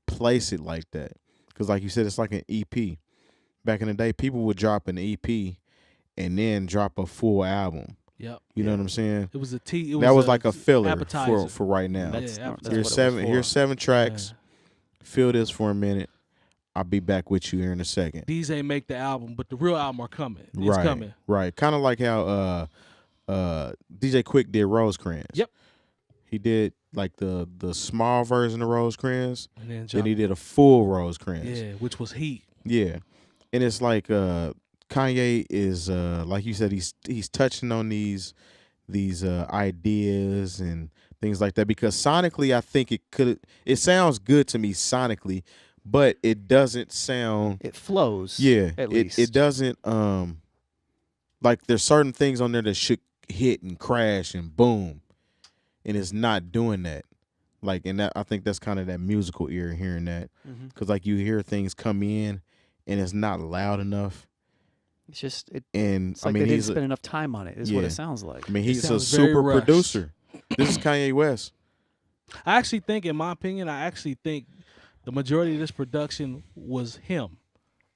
place it like that. Because like you said, it's like an EP. Back in the day, people would drop an EP and then drop a full album. Yep. You know what I'm saying? It was a T. It That was a like a filler appetizer. for right now. That's Yeah, what Here's it seven. was for. Here's 7 tracks. Yeah. Feel this for a minute. I'll be back with you here in a second. These ain't make the album, but the real album are coming. It's Right, coming. right. Kind of like how DJ Quick did Rosecrans. Yep. He did like the small version of Rosecrans, And then then he did a full Rosecrans. yeah, which was heat. Yeah. And it's like Kanye is like you said, he's touching on these ideas and things like that because sonically I think it sounds good to me sonically, but it doesn't sound it flows. yeah. At least It doesn't like there's certain things on there that should hit and crash and boom. And it's not doing that. Like, and that I think that's kind of that musical ear hearing that. Mhm. Because like you hear things come in and it's not loud enough. It's just And It's like I mean, they didn't he's spend enough time on it. Is what yeah. it sounds like. he's a sounds very super rushed. producer. This is Kanye West. I actually think, in my opinion, the majority of this production was him.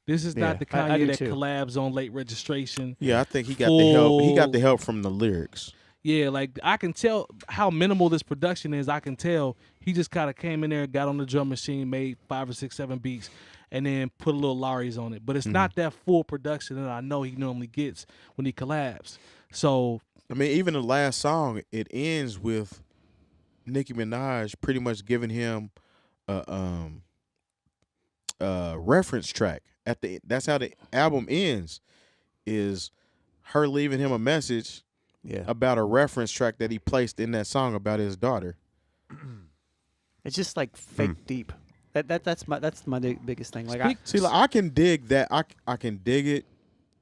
This is not Yeah, the I Kanye do that too. collabs on Late Registration. Yeah, I think he got the help. He got Full- the help from the lyrics. Yeah, like I can tell how minimal this production is. I can tell he just kind of came in there, got on the drum machine, made 5 or 6, 7 beats, and then put a little Larry's on it. But it's not that full production that I know he normally gets when he collabs. So I mean, even the last song, it ends with Nicki Minaj pretty much giving him a reference track. That's how the album ends, is her leaving him a message about a reference track that he placed in that song about his daughter. It's just like fake deep. That's my biggest thing. Like, I can dig that. I can dig it.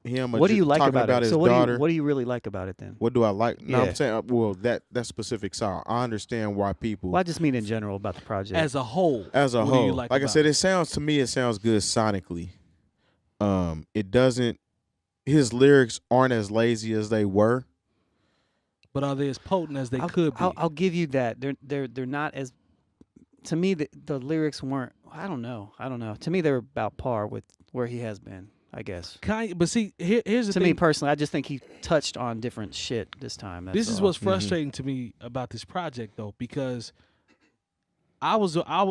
What do you like about it? His so daughter. What do you really like about it then? What do I like? No, I'm saying, well, that specific song. I understand why people. Well, I just mean in general about the project as a whole. As a what whole, do you like I said, it sounds good sonically. It doesn't. His lyrics aren't as lazy as they were. But are they as potent as they could be? I'll give you that. They're not as. To me, the lyrics weren't. I don't know. To me, they're about par with where he has been, I guess. But see, here's the thing. To me personally, I just think he touched on different shit this time. This is what's frustrating to me about this project, though, because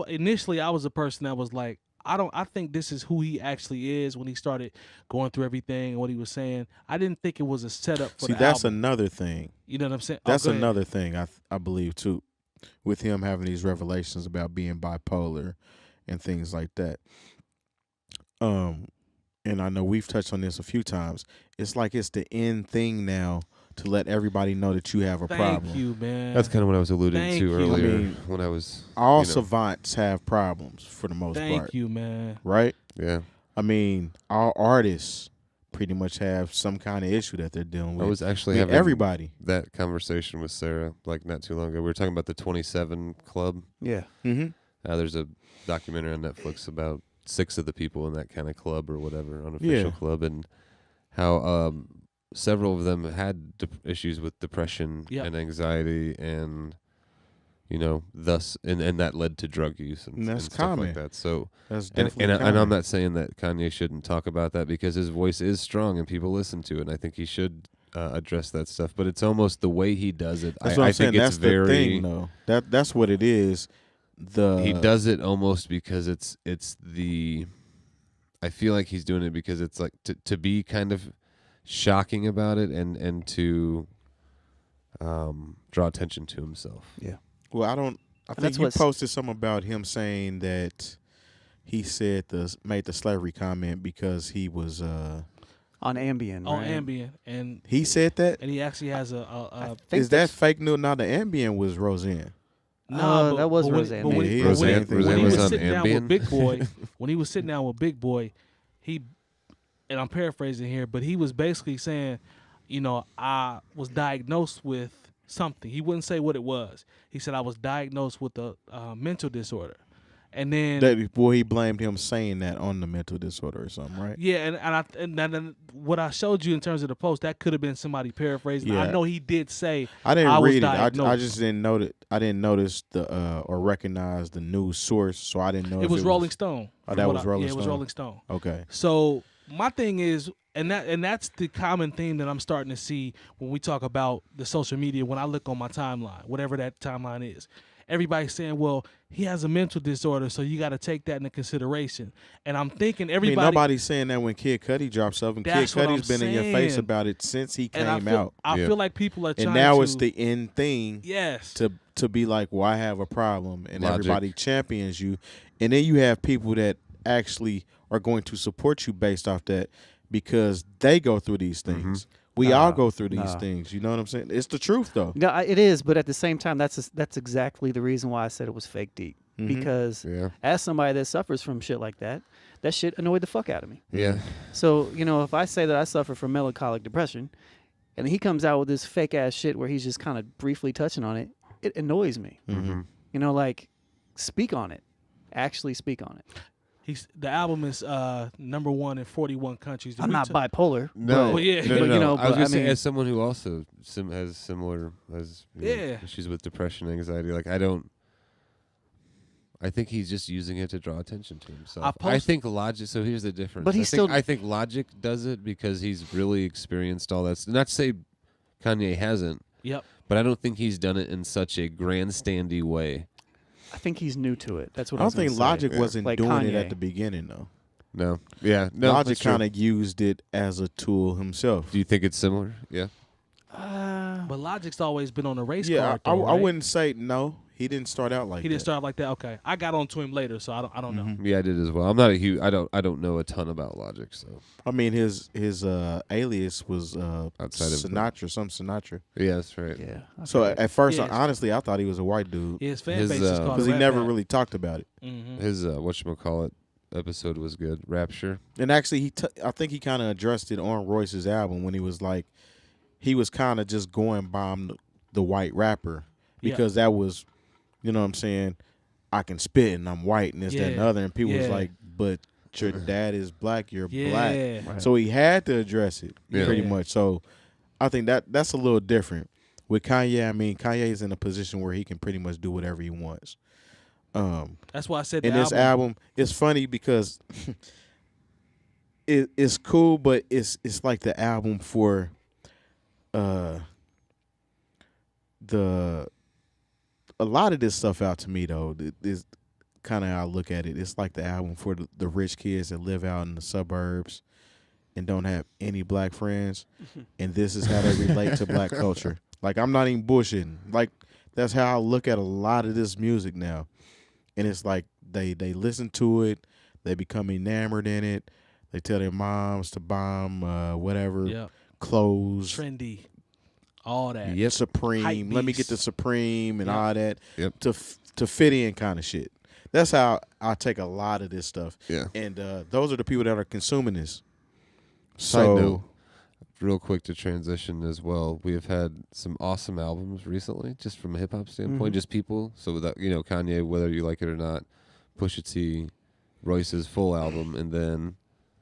initially I was a person that was like, I think this is who he actually is when he started going through everything and what he was saying. I didn't think it was a setup for the album. See, that's another thing. You know what I'm saying? That's another thing I believe too, with him having these revelations about being bipolar and things like that. And I know we've touched on this a few times. It's like it's the end thing now to let everybody know that you have a problem. Thank you, man. That's kind of what I was alluding to earlier when I was. All savants have problems for the most part. Thank you, man. Right? Yeah. I mean, all artists pretty much have some kind of issue that they're dealing with. I was actually having everybody that conversation with Sarah like not too long ago. We were talking about the 27 Club. Yeah. Mm-hmm. There's a documentary on Netflix about 6 of the people in that kind of club or whatever, unofficial club, and how several of them had issues with depression and anxiety, and thus and that led to drug use and that's stuff common. like that. So that's definitely common. And I'm not saying that Kanye shouldn't talk about that, because his voice is strong and people listen to it, and I think he should address that stuff. But it's almost the way he does it. That's what I'm saying. Think that's it's very the thing, though. That's what it is. He does it almost because it's the. I feel like he's doing it because it's like to be kind of shocking about it and to draw attention to himself. Yeah. Well, I think you posted something about him saying that he made the slavery comment because he was on Ambien. On right? Ambien, and he said that, and he actually has a is that fake news? Now the Ambien was Roseanne. No, that was Roseanne. When he was sitting down with Big Boy, and I'm paraphrasing here, but he was basically saying, I was diagnosed with something. He wouldn't say what it was. He said I was diagnosed with a mental disorder, and then he blamed him saying that on the mental disorder or something, right? Yeah, and what I showed you in terms of the post, that could have been somebody paraphrasing. Yeah. I know he did say I didn't read it. I just didn't know that. I didn't notice or recognize the news source, so I didn't know. It was Rolling Stone. Oh, that was Rolling Stone. Yeah, it was Rolling Stone. Okay. So my thing is, and that's the common theme that I'm starting to see when we talk about the social media. When I look on my timeline, whatever that timeline is, everybody's saying, well, he has a mental disorder, so you got to take that into consideration. And I'm thinking nobody's saying that when _Cudi drops something. _Cudi's been in your face about it since he came out. I feel like people are trying to. And now it's the end thing. Yes. To be like, well, I have a problem, and everybody champions you. And then you have people that actually are going to support you based off that because they go through these things. Mm-hmm. We all go through these things. You know what I'm saying? It's the truth, though. No, it is. But at the same time, that's exactly the reason why I said it was fake deep. Mm-hmm. Because as somebody that suffers from shit like that shit annoyed the fuck out of me. Yeah. So, if I say that I suffer from melancholic depression, and he comes out with this fake ass shit where he's just kind of briefly touching on it, it annoys me. Mm-hmm. Speak on it. Actually speak on it. The album is number 1 in 41 countries. I'm not bipolar. No, but yeah. No. I was going to say, as someone who also has similar issues with depression, anxiety, I think he's just using it to draw attention to himself. I think Logic. So here's the difference. But I think Logic does it because he's really experienced all that. Not to say Kanye hasn't. Yep. But I don't think he's done it in such a grandstandy way. I think he's new to it. That's what I was think Logic wasn't doing Kanye. it at the beginning, though. No. Yeah. No, Logic kind of used it as a tool himself. Do you think it's similar? Yeah. But Logic's always been on the race Yeah, card. I Though, right? wouldn't say no. He didn't start out like that. He didn't start like that. Okay, I got onto him later, so I don't know. Yeah, I did as well. I'm not a huge. I don't know a ton about Logic, so I mean, his alias was Outside of Sinatra. yeah, that's right. Yeah. So at first, Yeah, honestly, I thought he was a white dude His fan His, base is called because he never really talked about it. His whatchamacallit episode was good. Rapture. And actually, I think he kind of addressed it on Royce's album when he was like, he was kind of just going by the white rapper because that was, you know what I'm saying, I can spit and I'm white and this, that, and the other. And people was like, but your dad is black, you're black. Right. So he had to address it pretty Yeah. much. So I think that's a little different. With Kanye, I mean, Kanye's in a position where he can pretty much do whatever he wants. That's why I said And this album, it's funny because it's cool, but it's like the album for a lot of this stuff out to me though. Is kind of how I look at it. It's like the album for the rich kids that live out in the suburbs and don't have any black friends, and this is how they relate to black culture. Like, I'm not even bullshitting. Like, that's how I look at a lot of this music now. And it's like they listen to it, they become enamored in it. They tell their moms to buy them whatever, clothes, trendy, all that. Yep. Supreme. Hype Let me beast. get the Supreme and all that Yep. to fit in kind of shit. That's how I take a lot of this stuff. Yeah. And those are the people that are consuming this. Side So, note, real quick to transition as well, we have had some awesome albums recently, just from a hip hop standpoint, just people. So that, you know, Kanye, whether you like it or not, Pusha T, Royce's full album, and then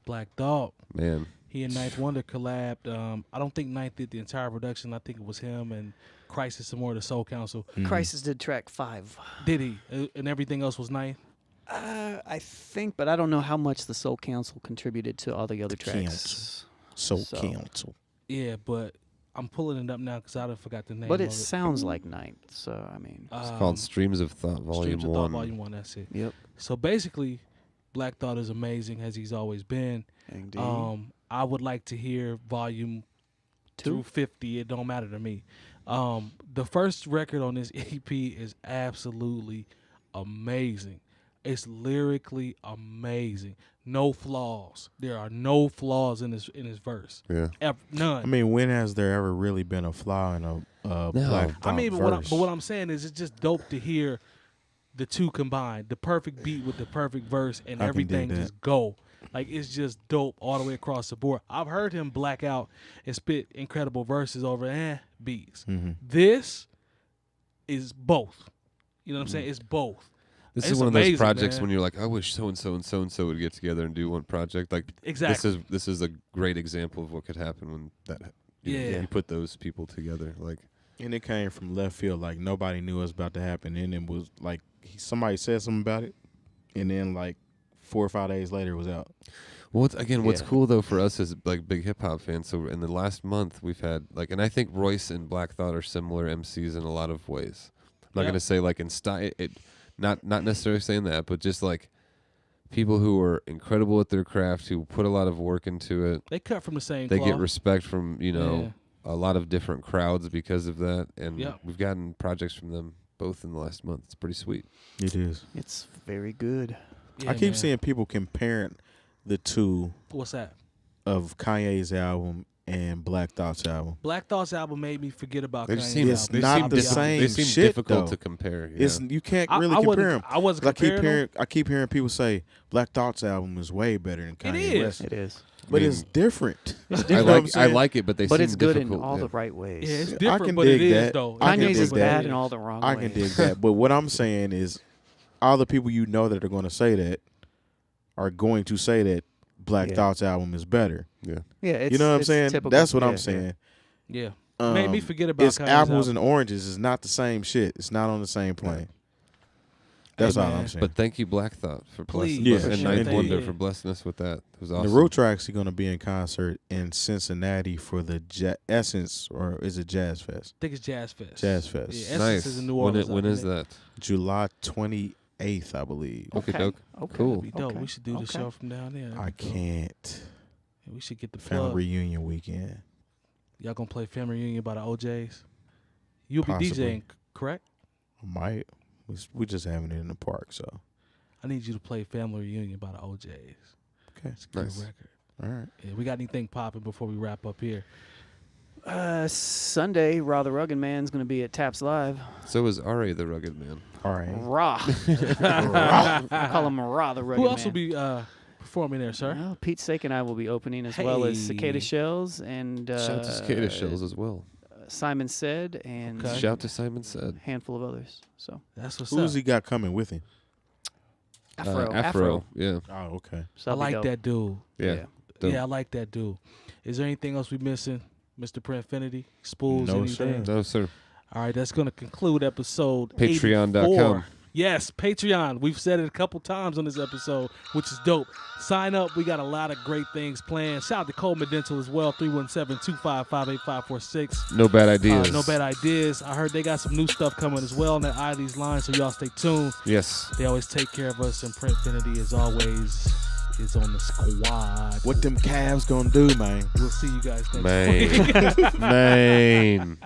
Black Thought. man, He and Ninth Wonder collabed. I don't think Ninth did the entire production. I think it was him and Crisis and more of the Soul Council. Crisis did track 5. Did he? And everything else was Ninth? I think, but I don't know how much the Soul Council contributed to all the other tracks. so Council. Yeah, but I'm pulling it up now because I forgot the name. But of it sounds like Ninth, so I mean. it's called Streams of Thought Volume Streams of 1. Thought Volume 1, that's it. Yep. So basically, Black Thought is amazing as he's always been. Indeed. I would like to hear Volume 2 through 50. It don't matter to me. The first record on this EP is absolutely amazing. It's lyrically amazing. No flaws. There are no flaws in his verse. Yeah. None. I mean, when has there ever really been a flaw in a Black Thought I mean, verse? but what I'm saying is, it's just dope to hear the two combined, the perfect beat with the perfect verse, and I can everything dig that. just go. Like, it's just dope all the way across the board. I've heard him black out and spit incredible verses over beats. This is both. You know what I'm saying? It's both. This It's is one of amazing, those projects man. when you're like, I wish so and so and so and so would get together and do one project. Like, Exactly. This is a great example of what could happen when you put those people together. Like, And it came from left field. Like, nobody knew it was about to happen. And it was like somebody said something about it, and then like 4 or 5 days later, it was out. well, what's cool though for us as like big hip hop fans. So in the last month, we've had like, and I think Royce and Black Thought are similar MCs in a lot of ways. I'm not gonna say like in style. Not necessarily saying that, but just like people who are incredible at their craft, who put a lot of work into it. They cut from the same They cloth. get respect from, a lot of different crowds because of that. And we've gotten projects from them both in the last month. It's pretty sweet. It is. It's very good. Yeah, I keep man. seeing people comparing the two What's that? of Kanye's album and Black Thought's album. Black Thought's album made me forget about They Kanye's just seem, It's album. not I'll the be honest. same They seem shit, difficult though. to compare. It's you can't I- really I compare wasn't- them. I wasn't comparing I keep hearing people say Black Thought's album is way better than Kanye is. West. It is. But I it's mean, different. I I'm I saying? like it, but they But seem it's good difficult. in all the right ways. Yeah, it's I different, can but it dig is that. though. I can Kanye's dig is that. bad in all the wrong I ways. can dig that. But what I'm saying is all the people you know that are going to say that are going to say that Black Yeah. Thought's album is better. Yeah. Yeah, it's, You know what I'm it's saying? typical. That's what Yeah, I'm saying. Yeah. Made me forget about It's Kanye's apples album. and oranges. It's not the same shit. It's not on the same plane. That's Hey, all man. I'm saying. But thank you, Black Thought, for blessing Please. us, Yeah, and sure. Ninth Thank Wonder you. for blessing us with that. It was awesome. the Roots are actually going to be in concert in Cincinnati for the Essence, or is it Jazz Fest? I think it's Jazz Fest. Jazz Fest. Yeah, Essence Nice. is in New When Orleans. when is that? July 28th, I believe. Okay, Okay. doke. Okay. Cool. That'd be dope. Okay. We should do the Okay. show from down there. I That'd be dope. can't. Yeah, we should get the Family plug. reunion weekend. Y'all gonna play Family Reunion by the OJs? You'll be Possibly. DJing, correct? I might. We just having it in the park, so. I need you to play Family Reunion by the OJs. Okay. It's a good Nice. record. All right. Yeah, we got anything popping before we wrap up here? Sunday, Raw the Rugged Man's going to be at Taps Live. So is R.A. the Rugged Man. All right. Raw. I call him Raw the Rugged Who Man. else will be performing there, sir? Well, Pete Sake and I will be opening, as well as Hey. 𝗀𝐄𝐿𝐲 and Shout to 𝐀𝐄𝐿𝐲 as well. Simon Said and Okay. Shout to Simon Said. a handful of others. So That's what's Who's up. he got coming with him? Afro. Yeah. Oh, okay. So I that'll be like dope. that dude. Yeah. Dope. Yeah, I like that dude. Is there anything else we missing, Mr. Printfinity? Spoolz, No, anything? sir. No, sir. All right, that's going to conclude episode Patreon.com. 84. Yes, Patreon. We've said it a couple times on this episode, which is dope. Sign up. We got a lot of great things planned. Shout out to Coleman Dental as well, 317-255-8546. No bad ideas. No bad ideas. I heard they got some new stuff coming as well on that ID's line, so y'all stay tuned. Yes. They always take care of us, and Printfinity, as always, is on the squad. What them calves gonna do, man? We'll see you guys next Man. week. Man.